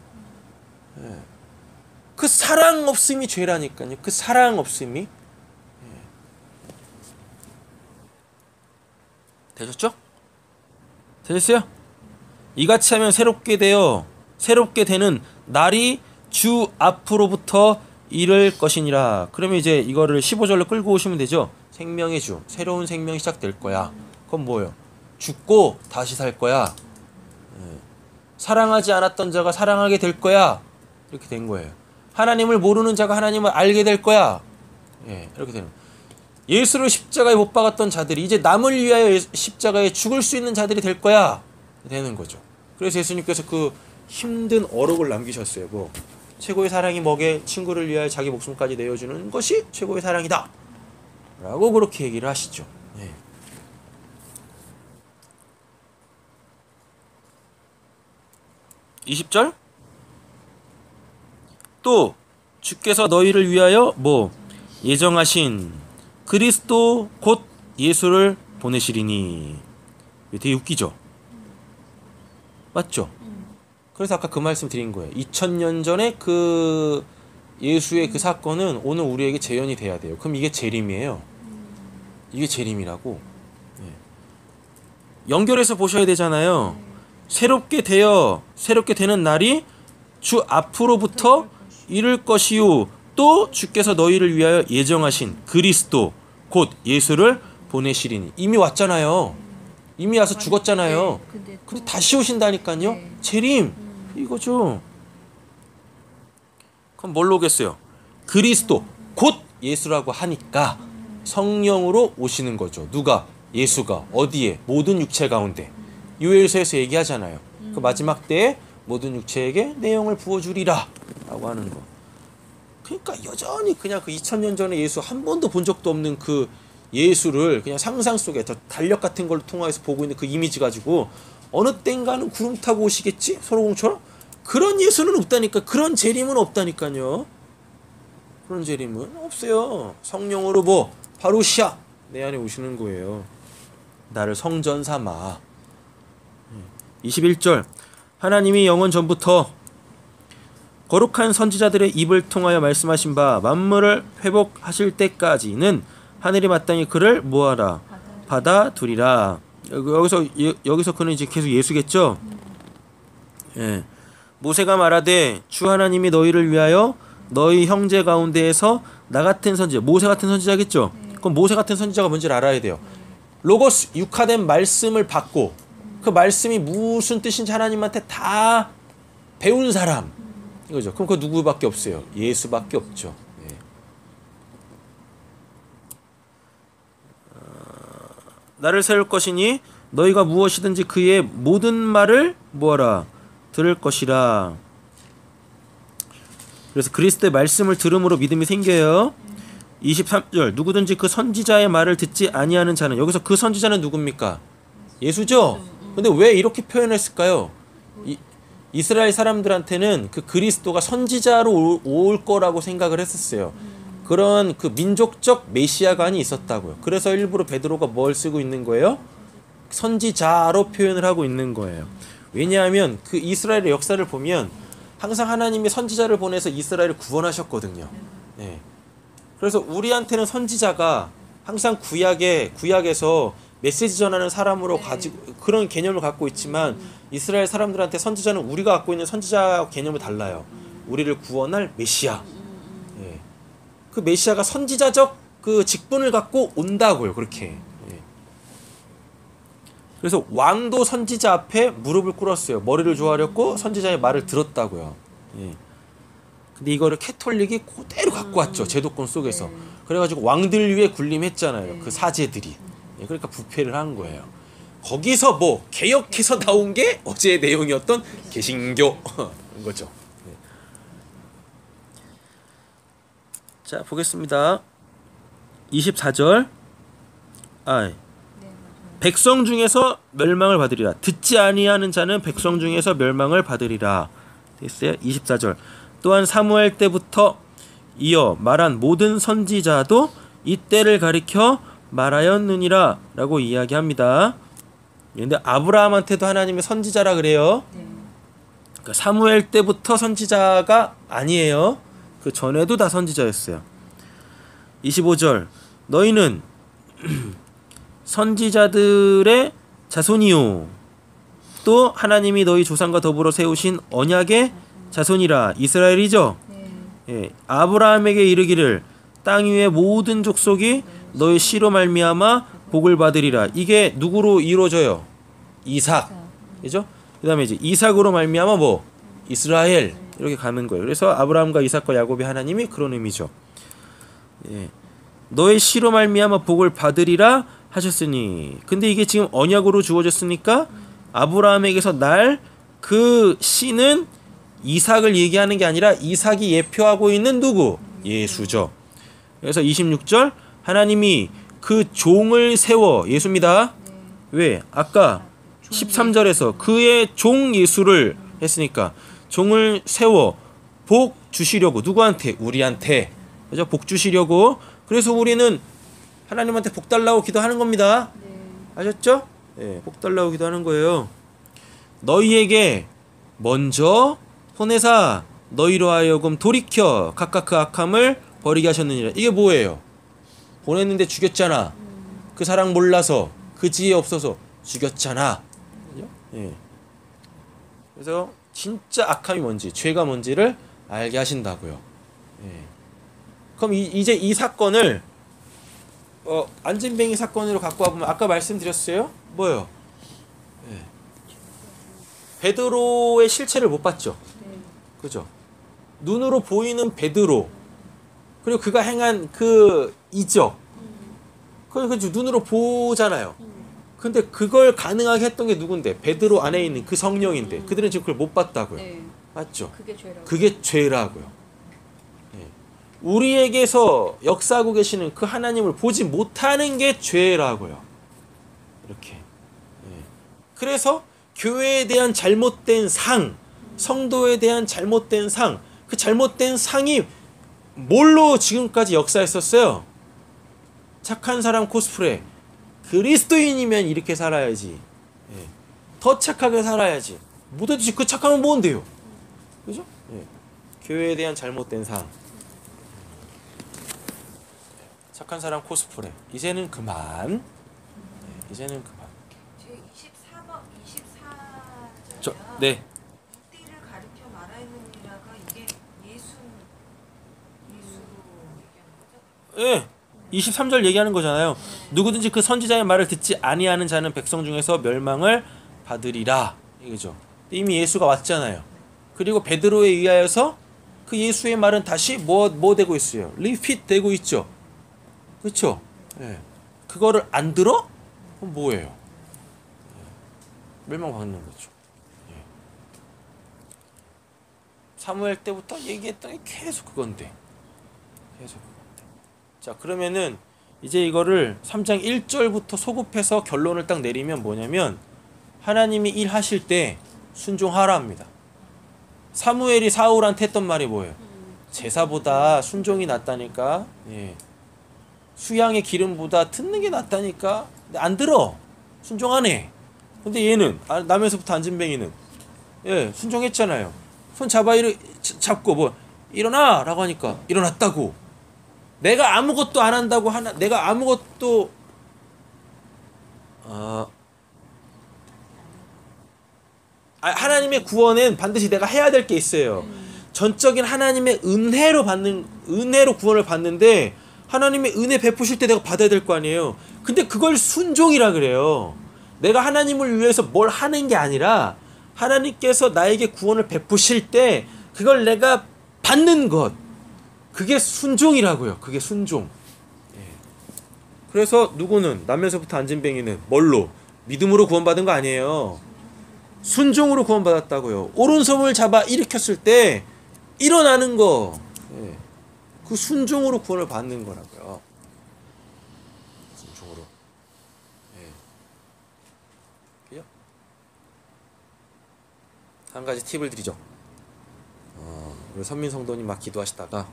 그 사랑 없음이 죄라니까요. 그 사랑 없음이. 되셨죠? 되셨어요? 이같이 하면 새롭게 되는 날이 주 앞으로부터 이를 것이니라. 그러면 이제 이거를 15절로 끌고 오시면 되죠. 생명의 주, 새로운 생명이 시작될 거야. 그건 뭐예요? 죽고 다시 살 거야. 사랑하지 않았던 자가 사랑하게 될 거야. 이렇게 된 거예요. 하나님을 모르는 자가 하나님을 알게 될 거야. 이렇게 되는 거예요. 예수를 십자가에 못 박았던 자들이 이제 남을 위하여 십자가에 죽을 수 있는 자들이 될 거야. 되는 거죠. 그래서 예수님께서 그 힘든 어록을 남기셨어요. 뭐 최고의 사랑이 뭐게? 친구를 위하여 자기 목숨까지 내어주는 것이 최고의 사랑이다 라고 그렇게 얘기를 하시죠. 20절 또 주께서 너희를 위하여 뭐 예정하신 그리스도 곧 예수를 보내시리니. 되게 웃기죠? 맞죠? 그래서 아까 그 말씀 드린 거예요. 2000년 전에 그 예수의 그 사건은 오늘 우리에게 재현이 돼야 돼요. 그럼 이게 재림이에요. 이게 재림이라고. 연결해서 보셔야 되잖아요. 새롭게 되는 날이 주 앞으로부터 이를 것이요 또 주께서 너희를 위하여 예정하신 그리스도 곧 예수를 보내시리니. 이미 왔잖아요. 이미 와서 죽었잖아요. 근데 다시 오신다니까요. 재림 이거죠. 그럼 뭘로 오겠어요? 그리스도 곧 예수라고 하니까 성령으로 오시는 거죠. 누가? 예수가. 어디에? 모든 육체 가운데. 요엘서에서 얘기하잖아요. 그 마지막 때에 모든 육체에게 내 영을 부어주리라 라고 하는 거. 그러니까 여전히 그냥 그 2000년 전에 예수 한 번도 본 적도 없는 그 예수를 그냥 상상 속에 저 달력 같은 걸 통해서 보고 있는 그 이미지 가지고 어느 땐가는 구름 타고 오시겠지? 손오공처럼? 그런 예수는 없다니까. 그런 재림은 없다니까요. 그런 재림은 없어요. 성령으로 뭐 바로시아 내 안에 오시는 거예요. 나를 성전 삼아. 21절 하나님이 영원 전부터 거룩한 선지자들의 입을 통하여 말씀하신 바 만물을 회복하실 때까지는 하늘이 마땅히 그를 뭐하라 받아두리라. 여기서 그는 이제 계속 예수겠죠. 예. 모세가 말하되 주 하나님이 너희를 위하여 너희 형제 가운데에서 나 같은 선지자, 모세 같은 선지자겠죠. 그럼 모세 같은 선지자가 뭔지를 알아야 돼요. 로고스 육화된 말씀을 받고 그 말씀이 무슨 뜻인지 하나님한테 다 배운 사람 이거죠. 그럼 그 누구밖에 없어요? 예수밖에 없죠. 예. 나를 세울 것이니 너희가 무엇이든지 그의 모든 말을 뭐하라 들을 것이라. 그래서 그리스도의 말씀을 들음으로 믿음이 생겨요. 23절 누구든지 그 선지자의 말을 듣지 아니하는 자는, 여기서 그 선지자는 누굽니까? 예수죠. 근데 왜 이렇게 표현했을까요? 이스라엘 사람들한테는 그 그리스도가 선지자로 올 거라고 생각을 했었어요. 그런 그 민족적 메시아관이 있었다고요. 그래서 일부러 베드로가 뭘 쓰고 있는 거예요? 선지자로 표현을 하고 있는 거예요. 왜냐하면 그 이스라엘의 역사를 보면 항상 하나님이 선지자를 보내서 이스라엘을 구원하셨거든요. 네. 그래서 우리한테는 선지자가 항상 구약에서 메시지 전하는 사람으로 가지고 그런 개념을 갖고 있지만 이스라엘 사람들한테 선지자는 우리가 갖고 있는 선지자 개념이 달라요. 우리를 구원할 메시아. 예. 그 메시아가 선지자적 그 직분을 갖고 온다고요. 그렇게. 예. 그래서 왕도 선지자 앞에 무릎을 꿇었어요. 머리를 조아렸고 선지자의 말을 들었다고요. 예. 근데 이거를 캐톨릭이 그대로 갖고 왔죠. 제도권 속에서. 그래가지고 왕들 위에 군림했잖아요. 그 사제들이. 예, 그러니까 부패를 한 거예요. 거기서 뭐 개혁해서 나온 게 어제의 내용이었던 개신교 거죠. 네. 자 보겠습니다. 24절. 백성 중에서 멸망을 받으리라. 듣지 아니하는 자는 백성 중에서 멸망을 받으리라. 됐어요? 24절. 또한 사무엘 때부터 이어 말한 모든 선지자도 이때를 가리켜 말하였느니라 라고 이야기합니다. 근데 아브라함한테도 하나님의 선지자라 그래요. 그러니까 사무엘 때부터 선지자가 아니에요. 그 전에도 다 선지자였어요. 25절 너희는 선지자들의 자손이요 또 하나님이 너희 조상과 더불어 세우신 언약의 자손이라. 이스라엘이죠. 예, 아브라함에게 이르기를 땅 위의 모든 족속이 너의 씨로 말미암아 복을 받으리라. 이게 누구로 이루어져요? 이삭. 그죠? 그다음에 이제 이삭으로 말미암아 뭐 이스라엘 이렇게 가는 거예요. 그래서 아브라함과 이삭과 야곱의 하나님이 그런 의미죠. 예. 너의 씨로 말미암아 복을 받으리라 하셨으니. 근데 이게 지금 언약으로 주어졌으니까 아브라함에게서 날 그 씨는 이삭을 얘기하는 게 아니라 이삭이 예표하고 있는 누구? 예수죠. 그래서 26절 하나님이 그 종을 세워. 예수입니다. 왜? 아까 13절에서 그의 종 예수를 했으니까 종을 세워 복 주시려고 누구한테? 우리한테. 그죠? 복 주시려고. 그래서 우리는 하나님한테 복 달라고 기도하는 겁니다. 아셨죠? 예, 복 달라고 기도하는 거예요. 너희에게 먼저 보내사 너희로 하여금 돌이켜 각각 그 악함을 버리게 하셨느니라. 이게 뭐예요? 보냈는데 죽였잖아. 그 사랑 몰라서 그 지혜 없어서 죽였잖아. 그죠? 예. 그래서 진짜 악함이 뭔지, 죄가 뭔지를 알게 하신다고요. 예. 그럼 이제 이 사건을 안진뱅이 사건으로 갖고 와보면 아까 말씀드렸어요? 뭐요? 예. 베드로의 실체를 못 봤죠. 그죠? 눈으로 보이는 베드로 그리고 그가 행한 그 이적 그걸 눈으로 보잖아요. 근데 그걸 가능하게 했던 게 누군데? 베드로 안에 있는 그 성령인데 그들은 지금 그걸 못 봤다고요. 네. 맞죠? 그게 죄라고. 그게 죄라고요. 예. 우리에게서 역사하고 계시는 그 하나님을 보지 못하는 게 죄라고요. 이렇게. 예. 그래서 교회에 대한 잘못된 상, 성도에 대한 잘못된 상, 그 잘못된 상이 뭘로 지금까지 역사했었어요? 착한 사람 코스프레. 그리스도인이면 이렇게 살아야지. 예. 더 착하게 살아야지. 뭐든지 그 착하면 뭔데요? 그죠? 예. 교회에 대한 잘못된 상. 착한 사람 코스프레. 이제는 그만. 예. 이제는 그만. 제 24번 24절. 저, 네. 이때를 가리켜 말하느니라가 이게 예수로 얘기하는 거죠? 예. 23절 얘기하는 거잖아요. 누구든지 그 선지자의 말을 듣지 아니하는 자는 백성 중에서 멸망을 받으리라. 이거죠. 이미 예수가 왔잖아요. 그리고 베드로에 의하여서 그 예수의 말은 다시 뭐 되고 있어요? 리핏 되고 있죠. 그렇죠? 예. 그거를 안 들어? 그럼 뭐예요? 예. 멸망받는 거죠. 예. 사무엘 때부터 얘기했던 게 계속 그건데. 계속. 자, 그러면은 이제 이거를 3장 1절부터 소급해서 결론을 딱 내리면 뭐냐면 하나님이 일하실 때 순종하라 합니다. 사무엘이 사울한테 했던 말이 뭐예요? 제사보다 순종이 낫다니까. 예. 수양의 기름보다 듣는 게 낫다니까. 근데 안 들어. 순종 안 해. 근데 얘는 남에서부터 안진뱅이는 예, 순종했잖아요. 손 잡고 뭐 일어나 라고 하니까 일어났다고. 내가 아무것도 안 한다고 내가 아무것도 하나님의 구원은 반드시 내가 해야 될 게 있어요. 전적인 하나님의 은혜로 구원을 받는데 하나님의 은혜 베푸실 때 내가 받아야 될 거 아니에요. 근데 그걸 순종이라 그래요. 내가 하나님을 위해서 뭘 하는 게 아니라 하나님께서 나에게 구원을 베푸실 때 그걸 내가 받는 것. 그게 순종이라고요. 그게 순종. 예. 그래서 누구는 남에서부터 안진뱅이는 뭘로? 믿음으로 구원받은 거 아니에요. 순종으로 구원받았다고요. 오른손을 잡아 일으켰을 때 일어나는 거. 예. 그 순종으로 구원을 받는 거라고요. 순종으로. 예. 그죠? 한 가지 팁을 드리죠. 우리 선민 성도님 막 기도하시다가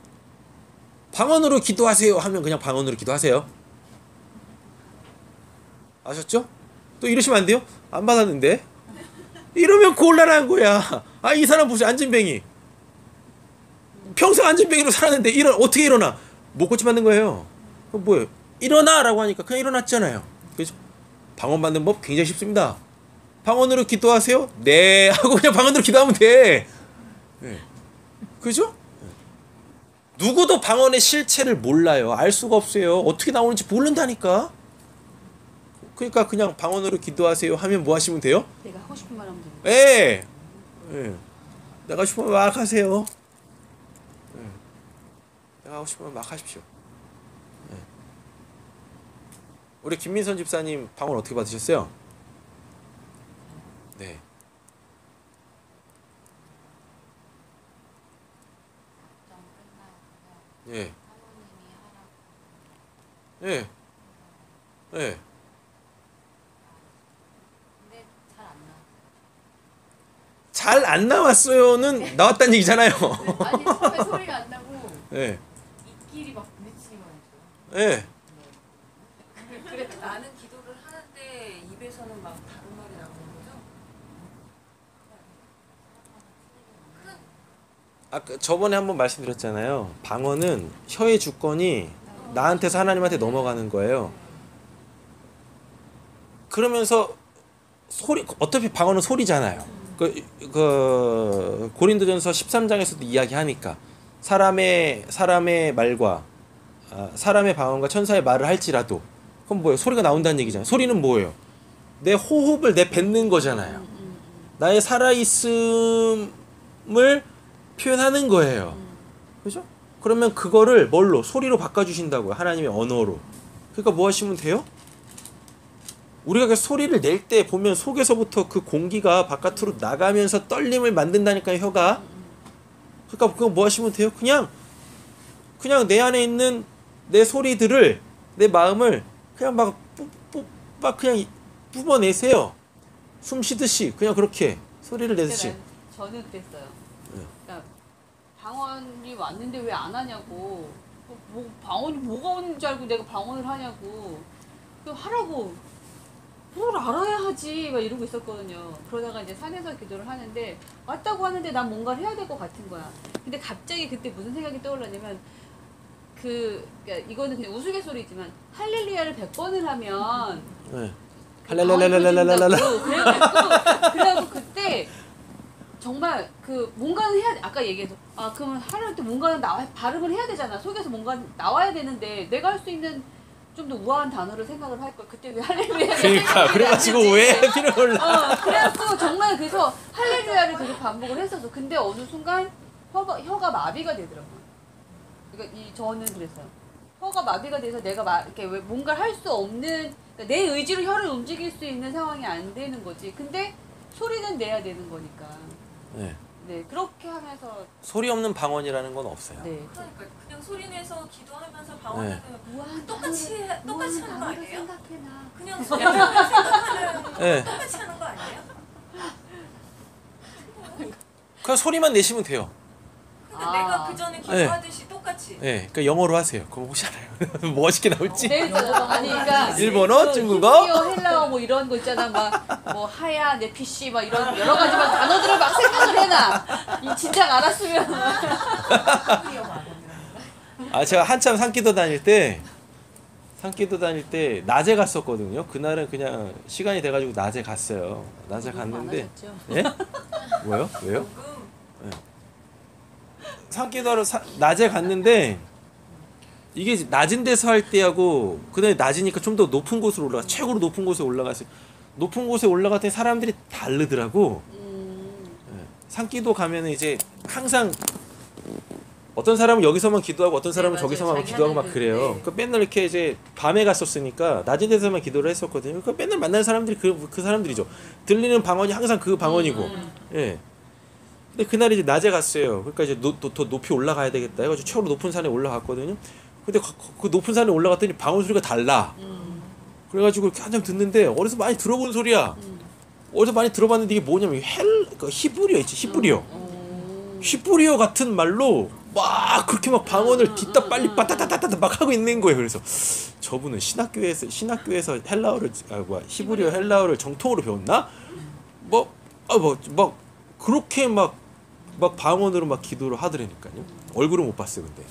방언으로 기도하세요 하면 그냥 방언으로 기도하세요. 아셨죠? 또 이러시면 안 돼요? 안 받았는데? 이러면 곤란한 거야. 이 사람 보세요. 안진뱅이. 평생 안진뱅이로 살았는데 어떻게 일어나? 못 고치 받는 거예요. 그럼 뭐예요? 일어나! 라고 하니까 그냥 일어났잖아요. 그죠? 방언 받는 법 굉장히 쉽습니다. 방언으로 기도하세요? 네. 하고 그냥 방언으로 기도하면 돼. 네. 그죠? 누구도 방언의 실체를 몰라요. 알 수가 없어요. 어떻게 나오는지 모른다니까. 그러니까 그냥 방언으로 기도하세요 하면 뭐 하시면 돼요? 내가 하고 싶은 말 하면 돼요. 예. 예. 내가 하고 싶으면 막 하세요. 예. 내가 하고 싶으면 막 하십시오. 예. 우리 김민선 집사님 방언 어떻게 받으셨어요? 네. 예. 예. 예. 잘 잘 안 나왔어요는 나왔다는 얘기잖아요. 아니 처음에 소리가 안 나고 예. 입끼리 막 부딪히기만 했어요. 예. 그래 나는 기도를 하는데 입에서는 막 다른 말이 나오는 거죠? 아까 저번에 한번 말씀드렸잖아요. 방언은 혀의 주권이 나한테서 하나님한테 넘어가는 거예요. 그러면서 소리 어차피 방언은 소리잖아요. 그 고린도전서 13장에서도 이야기하니까 사람의 말과 사람의 방언과 천사의 말을 할지라도 그럼 뭐예요? 소리가 나온다는 얘기잖아요. 소리는 뭐예요? 내 호흡을 내뱉는 거잖아요. 나의 살아있음을 표현하는 거예요. 그죠? 그러면 그거를 뭘로? 소리로 바꿔주신다고요. 하나님의 언어로. 그러니까 뭐 하시면 돼요? 우리가 그 소리를 낼 때 보면 속에서부터 그 공기가 바깥으로 나가면서 떨림을 만든다니까요, 혀가. 그러니까 그거 뭐 하시면 돼요? 그냥 내 안에 있는 내 소리들을, 내 마음을 그냥 막 그냥 뿜어내세요. 숨 쉬듯이 그냥 그렇게 소리를 내듯이. 저는 그랬어요. 네. 그러니까 방언이 왔는데 왜 안 하냐고. 뭐 방언이 뭐가 오는 줄 알고 내가 방언을 하냐고. 그 하라고. 뭘 알아야 하지 막 이러고 있었거든요. 그러다가 이제 산에서 기도를 하는데 왔다고 하는데 난 뭔가를 해야 될 것 같은 거야. 근데 갑자기 그때 무슨 생각이 떠올랐냐면 그러니까 이거는 그냥 우스갯소리지만 할렐루야를 100번을 하면 네. 할렐루야랄랄랄랄랄라 그래가지고 그때 정말 그 뭔가는 해야 돼. 아까 얘기해서 그러면 하려면 또 뭔가는 발음을 해야 되잖아. 속에서 뭔가 나와야 되는데 내가 할 수 있는 좀 더 우아한 단어를 생각을 할 걸. 그때 왜 할렐루야? 그러니까 그래가지고 왜 필요 몰라. 그래서 정말 그래서 할렐루야를 계속 반복을 했었어. 근데 어느 순간 혀가 마비가 되더라고요. 그러니까 저는 그랬어요. 혀가 마비가 돼서 내가 이렇게 왜 뭔가를 할 수 없는 그러니까 내 의지로 혀를 움직일 수 있는 상황이 안 되는 거지. 근데 소리는 내야 되는 거니까. 네. 네, 그렇게 하면서 소리 없는 방언이라는 건 없어요. 네. 그러니까 그냥 소리 내서 기도하면서 방언하면 우아한 똑같이 하는 거 단어를 아니에요? 생각해놔. 그냥 소리를 생각하는 네. 똑같이 하는 거 아니에요? 그냥 소리만 내시면 돼요. 그러니까 내가 그 전에 기도하듯이 똑같이. 네, 그러니까 영어로 하세요. 그럼 혹시 알아요? 멋있게 나올지? 네, 아니 그러니까 일본어, 중국어? 히브리어, 헬라어 뭐 이런 거 있잖아. 막 뭐 하야, 내 PC 막 이런 여러 가지 막 단어들을 막 생각을 해놔. 이 진작 알았으면. 제가 한참 산기도 다닐 때 낮에 갔었거든요. 그날은 그냥 시간이 돼가지고 낮에 갔어요. 낮에 갔는데. 예? 뭐요? 왜요? 산기도하러 낮에 갔는데 이게 낮은 데서 할 때하고 그다음에 낮이니까 좀 더 높은 곳으로 최고로 높은 곳에 올라갔어요. 높은 곳에 올라갔더니 사람들이 다르더라고. 산기도 가면은 이제 항상 어떤 사람은 여기서만 기도하고 어떤 사람은 저기서만 기도하고 막 그래요. 그 맨날 이렇게 이제 밤에 갔었으니까 낮은 데서만 기도를 했었거든요. 그 맨날 만나는 사람들이 그 사람들이죠. 들리는 방언이 항상 그 방언이고. 예. 근데 그날 이제 낮에 갔어요. 그러니까 이제 더 높이 올라가야 되겠다 해가지고 최고로 높은 산에 올라갔거든요. 근데 그 높은 산에 올라갔더니 방언 소리가 달라. 그래가지고 이렇게 한참 듣는데 어디서 많이 들어본 소리야. 어디서 많이 들어봤는데 이게 뭐냐면 그 히브리어 있지, 히브리어 같은 말로 막 그렇게 막 방언을 뒤따 빨리 빠따따따따 막 하고 있는 거예요. 그래서 저분은 신학교에서 히브리어 헬라어를 정통으로 배웠나? 막 그렇게 막 방언으로 막 기도를 하더라니까요. 얼굴은 못 봤어요, 근데.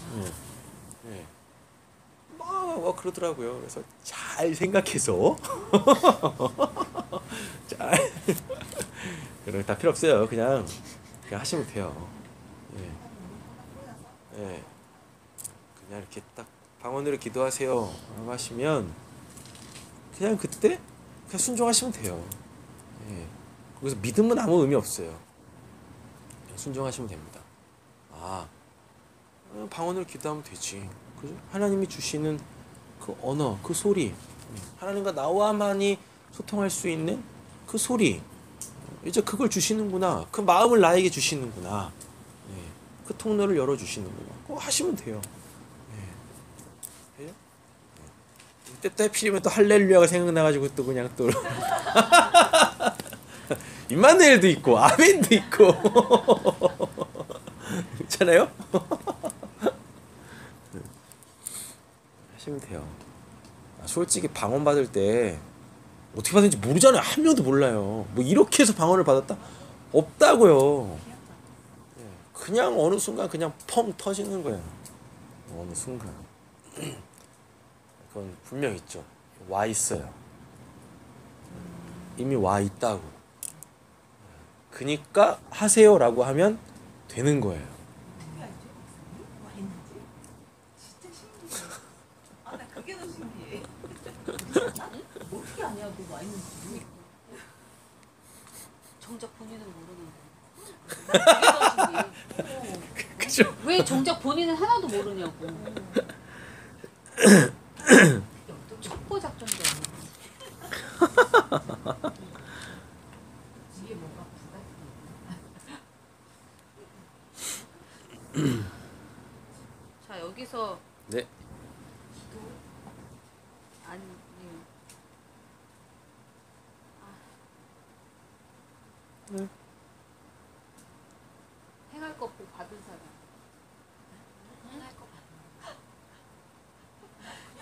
막 그러더라고요. 그래서 잘 생각해서 그런 다 필요 없어요. 그냥 하시면 돼요. 그냥 이렇게 딱 방언으로 기도하세요 하시면 그냥 그때 그냥 순종하시면 돼요. 그래서 믿음은 아무 의미 없어요. 그냥 순종하시면 됩니다. 방언으로 기도하면 되지. 그죠? 하나님이 주시는 그 언어, 그 소리, 하나님과 나와만이 소통할 수 있는 그 소리, 이제 그걸 주시는구나. 그 마음을 나에게 주시는구나. 그 통로를 열어주시는구나. 그거 하시면 돼요. 해요? 때때 필이면 또 할렐루야가 생각나가지고 또 그냥 또 임마누엘도 있고 아멘도 있고 있잖아요. 하시면 돼요. 솔직히 방언 받을 때 어떻게 받는지 모르잖아요. 한 명도 몰라요. 뭐 이렇게 해서 방언을 받았다? 없다고요. 그냥 어느 순간 그냥 펑 터지는 거예요. 어느 순간. 그건 분명 있죠. 와 있어요. 이미 와 있다고. 그니까 하세요라고 하면 되는 거예요. 어떻게 알죠? 와 있는지? 진짜 신기해. 아, 나 그게 더 신기해. 어떻게 아냐 너 와 있는지. 정작 본인은 모르는데. 그게 더 신기해. 그죠? 왜 정작 본인은 하나도 모르냐고. 첩보 작전도 아니고. 이게 뭔가 자 여기서 네. 아니 네. 행할 거 복 받은 사람.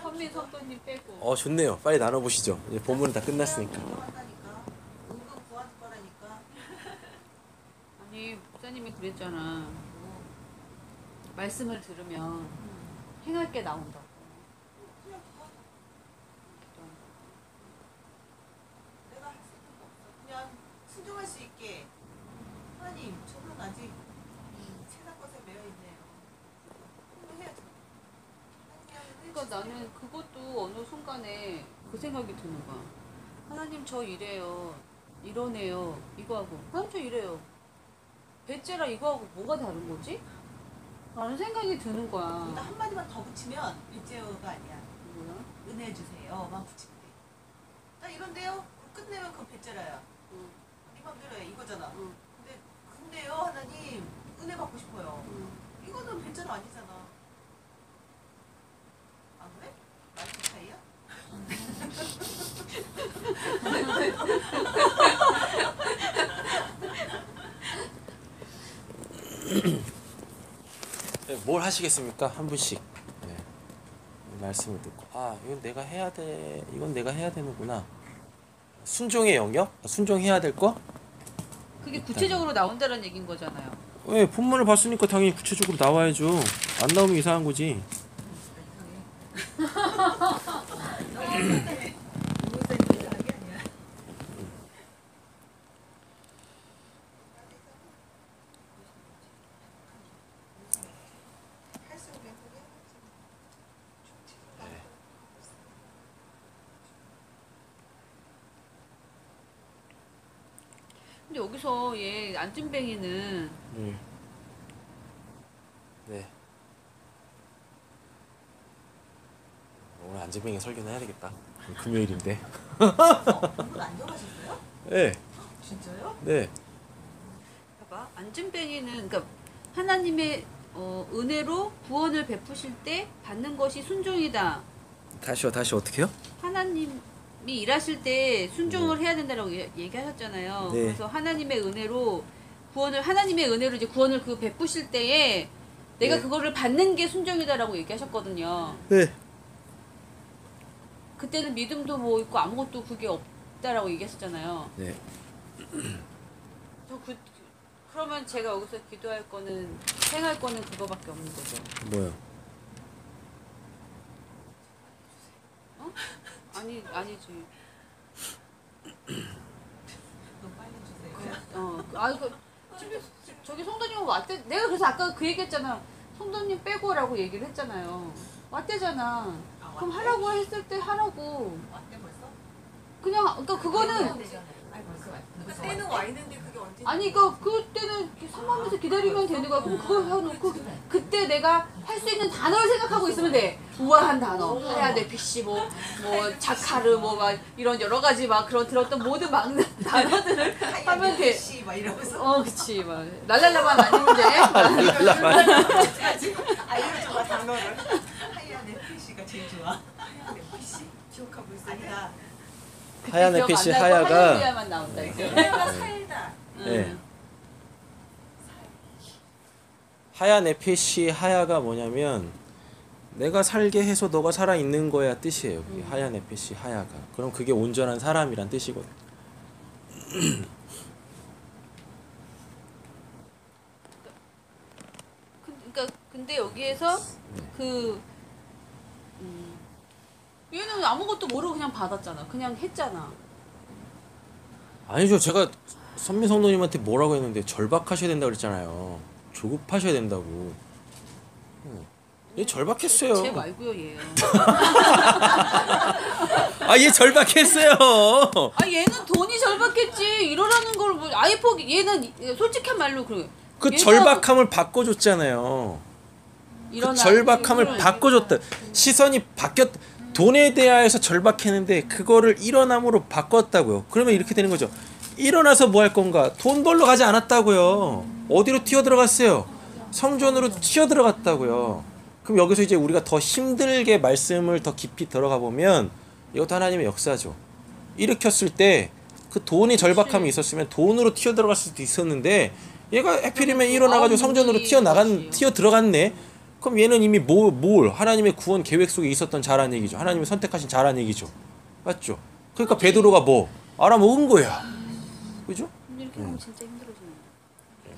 선민 선도님 빼고. 좋네요. 빨리 나눠보시죠. 이제 본문은 다 끝났으니까. 한다니까. 은근 구하는 거라니까. 아니 목사님이 그랬잖아. 말씀을 들으면 행할 게 나온다고. 그냥 구하. 내가 할 수 있는 거 없어. 그냥 순종할 수 있게. 하나님, 저는 아직 세상 것에 매여 있네요. 해야죠. 그러니까 나는 그것도 어느 순간에 그 생각이 드는 거야. 하나님 저 이래요. 이러네요. 이거 하고. 하나님 저 이래요. 배째라 이거 하고 뭐가 다른 거지? 라는 생각이 드는 거야. 나 한마디만 더 붙이면 일제어가 아니야. 뭐야? 은혜 주세요만 붙이면 돼. 나 이런데요? 끝내면 그건 배째라야. 응. 네 맘대로 해 이거잖아. 응. 근데요 하나님 은혜 받고 싶어요. 응. 이거는 배째라 아니잖아. 안 그래? 말투 차이야? 네, 뭘 하시겠습니까? 한 분씩. 네. 말씀을 듣고 이건 내가 해야 돼. 이건 내가 해야 되는구나. 순종의 영역? 순종해야 될 거? 그게 구체적으로 나온다는 얘기인 거잖아요. 왜 본문을 봤으니까 당연히 구체적으로 나와야죠. 안 나오면 이상한 거지. 근데 여기서 얘 안진뱅이는 네. 오늘 안진뱅이 설교는 해야 되겠다. 금요일인데. 오늘 안 정하셨어요? 네. 진짜요? 네. 봐봐. 안진뱅이는 그러니까 하나님의 은혜로 구원을 베푸실 때 받는 것이 순종이다. 다시 어떻게요? 하나님이 일하실 때 순종을 해야 된다라고 얘기하셨잖아요. 네. 그래서 하나님의 은혜로 이제 구원을 그 베푸실 때에 내가 네. 그거를 받는 게 순종이다라고 얘기하셨거든요. 네. 그때는 믿음도 뭐 있고 아무것도 그게 없다라고 얘기했었잖아요. 네. 그러면 제가 여기서 기도할 거는 행할 거는 그거밖에 없는 거죠. 뭐요? 아니지. 너무 빨리 주세요. 저기 성도님 왔대. 내가 그래서 아까 그 얘기했잖아. 성도님 빼고라고 얘기를 했잖아요. 왔대잖아. 그럼 하라고 했을 때 하라고. 왔대 벌써? 그냥 그러니까 그거는 그때는 와 있는데 그게 언제? 아니 그때는 사모하면서 기다리면 되는 거야. 그럼 그거 해놓고 그때 내가 할 수 있는 단어를 생각하고 있으면 돼. 우아한 단어, 하야데 피시 뭐 자카르 뭐 막 이런 여러 가지 막 그런 들었던 모든 막는 단어들을 하면 돼. 막 이러면서. 그치 막 랄랄라만 아니면 돼. 알려줘봐 단어를. 하이야 내 피시가 제일 좋아. 하이야 내 피시 기억하고 있어. 아니다. 하얀 기억 햇빛이 안 나고 하야가 할렐루야만 나온다 이제. 내가 살다. 예. 하얀 햇빛이 하야가 뭐냐면 내가 살게 해서 너가 살아 있는 거야 뜻이에요. 그게 하얀 햇빛이 하야가. 그럼 그게 온전한 사람이란 뜻이거든. 그러니까 근데 여기에서 그 얘는 아무것도 모르고 그냥 받았잖아. 그냥 했잖아. 아니죠. 제가 선미 성도님한테 뭐라고 했는데 절박하셔야 된다고 그랬잖아요. 조급하셔야 된다고. 얘 절박했어요. 쟤 말고요 얘. 아, 얘 절박했어요. 아 얘는 돈이 절박했지. 이러라는 걸 뭐 아예 포기. 얘는 솔직한 말로 그래. 그 얘가 절박함을 바꿔줬잖아요. 그 일어나- 절박함을 이걸- 바꿔줬다. 시선이 바뀌었. 돈에 대하여서 절박했는데 그거를 일어남으로 바꿨다고요. 그러면 이렇게 되는 거죠. 일어나서 뭐 할 건가? 돈 벌러 가지 않았다고요. 어디로 튀어 들어갔어요? 성전으로 튀어 들어갔다고요. 그럼 여기서 이제 우리가 더 힘들게 말씀을 더 깊이 들어가 보면 이것도 하나님의 역사죠. 일으켰을 때 그 돈이 절박함이 있었으면 돈으로 튀어 들어갔을 수도 있었는데 얘가 해필이면 일어나가지고 성전으로 튀어 들어갔네. 그럼 얘는 이미 뭘 하나님의 구원 계획 속에 있었던 자란 얘기죠. 하나님이 선택하신 자란 얘기죠. 맞죠? 그러니까 베드로가 뭐 알아먹은 거야. 그죠? 이렇게 하면 진짜 힘들어지는.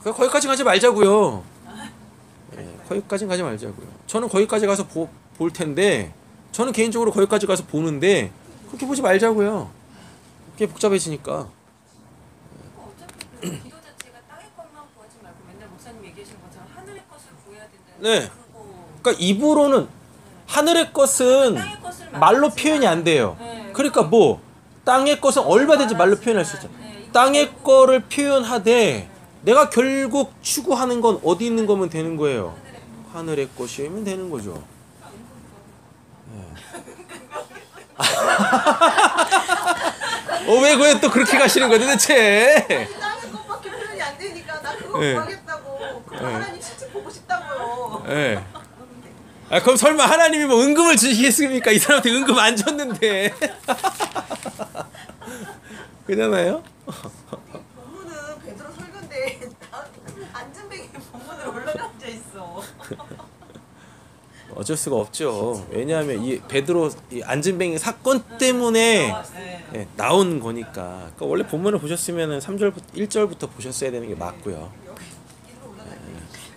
거기까지 가지 말자고요. 예, 거기까지 가지 말자고요. 저는 거기까지 가서 볼 텐데 저는 개인적으로 거기까지 가서 보는데 그렇게 보지 말자고요. 그게 복잡해지니까. 어차피 그 기도 자체가 땅의 것만 구하지 말고 맨날 목사님 얘기하신 것처럼 하늘의 것을 구해야 된다는 네. 그거. 그러니까 입으로는 하늘의 것은 땅의 것을 말로 표현이 안 돼요. 네. 그러니까 뭐 땅의 것은 얼마든지 말로 표현할 수 있죠. 땅의 거를 표현하되 내가 결국 추구하는 건 어디 있는 거면 되는 거예요. 하늘의 것이면 되는 거죠. 왜 그래 또 그렇게 가시는 거예요 도대체? 땅의 것밖에 표현이 안 되니까 나 그거 네. 구하겠다고. 그거 하나님 실제 보고 싶다고요. 예. 아 그럼 설마 하나님이 뭐 은금을 주시겠습니까? 이 사람한테 은금 안 줬는데. 그잖아요? 본문은 베드로 설교인데 안전뱅이 본문으로 올라가 앉아 있어. 어쩔 수가 없죠. 왜냐하면 이 베드로 이 안진뱅이 사건 때문에 네. 예, 나온 거니까. 그러니까 원래 본문을 보셨으면은 3절부터 1절부터 보셨어야 되는 게 맞고요.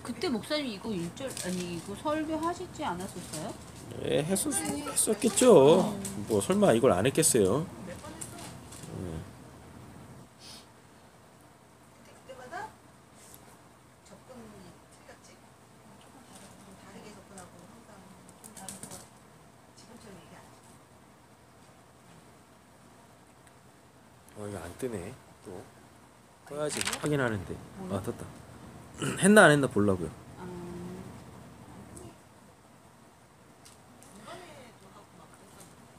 그때 목사님 이거 일절 아니 이거 설교 하시지 않았었어요? 예, 했었겠죠. 뭐 설마 이걸 안 했겠어요? 그때마다 접근이 틀렸지? 조금 다르게 접근하고 항상 좀 다른 거 지금처럼 얘기 안 해. 이거 안 뜨네. 또 떠야지 확인하는데. 아 떴다. 했나 안 했나 보려고요.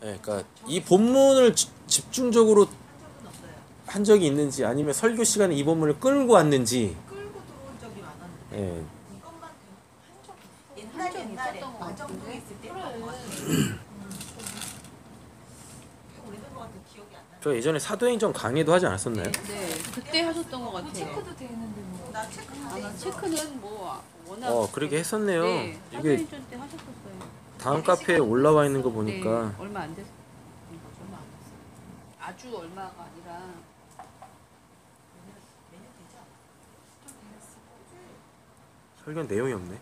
예, 그러니까 이 본문을 집중적으로 한 적은 없어요. 한 적이 있는지 아니면 설교 시간에 이 본문을 끌고 왔는지. 끌고 들어온 적이 많았는데 예. 이것만 한 적이 없어. 한 적이 옛날에 있었던 것 마정동에 같은데? 있을 때 그래. 했던 것 같아. 오래된 것 같아. 기억이 안 나. 저 예전에 사도행전 강의도 하지 않았었나요? 네, 그때 하셨던 것 같아요. 체크도 돼 있는데 뭐. 나 체크 다 아, 돼 나 있어. 체크는 뭐 워낙 그러게 했었네요. 네, 이게 사도행전 때 하셨었어요. 다음 카페에 올라와 있는 거 네, 보니까 얼마 안 됐. 얼마 안 됐어요. 아주 얼마가 아니라 매년 되지 않아? 설교 내용이 없네.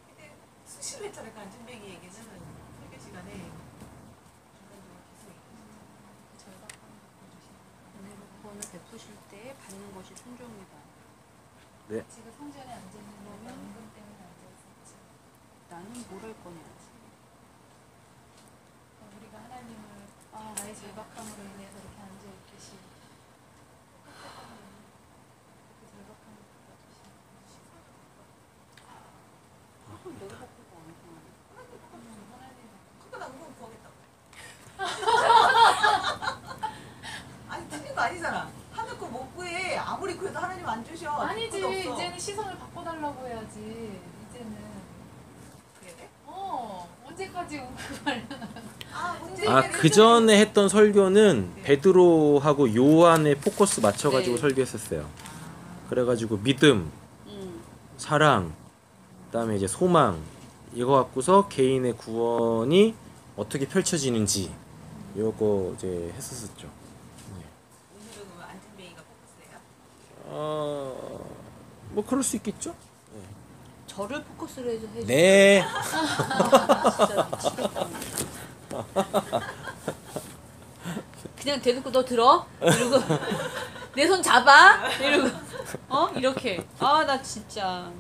근데 수시로 했잖아. 그 안전뱅이 얘기는 설교 시간에 중간중간 계속 얘기했어. 은혜로 구원을 베푸실 때 받는 것이 순종이다. 제가 성전에 앉아 있는 거면 은근 때문에 앉아 있었지. 나는 뭘 할 거냐. 우리가 하나님을 나의 절박함으로 인해서 이렇게 앉아 있듯이 그렇게 절박함을 받아주시는 내가 바꾸고 안 통하네. 하나님. 그러니까 나 은근 구하겠다고. 아니 틀린 거 아니잖아. 하늘 거 못 구해. 아무리 그래도 하나님 안 주셔. 아니지 그것도 없어. 이제는 시선을 바꿔달라고 해야지. 이제는 그래야 돼? 언제까지 가지고 그걸 문제 아, 그 전에 했던 설교는 베드로하고 요한의 포커스 맞춰가지고 네. 설교했었어요. 그래가지고 믿음, 사랑, 그다음에 이제 소망 이거 갖고서 개인의 구원이 어떻게 펼쳐지는지 요거 이제 했었었죠. 오늘은 그러면 안진뱅이가 포커스예요? 뭐 그럴 수 있겠죠. 저를 포커스로 해줘. 네. 진짜 미치겠다. 그냥 대놓고 너 들어? 이러고 내 손 잡아? 이러고 이렇게. 아 나 진짜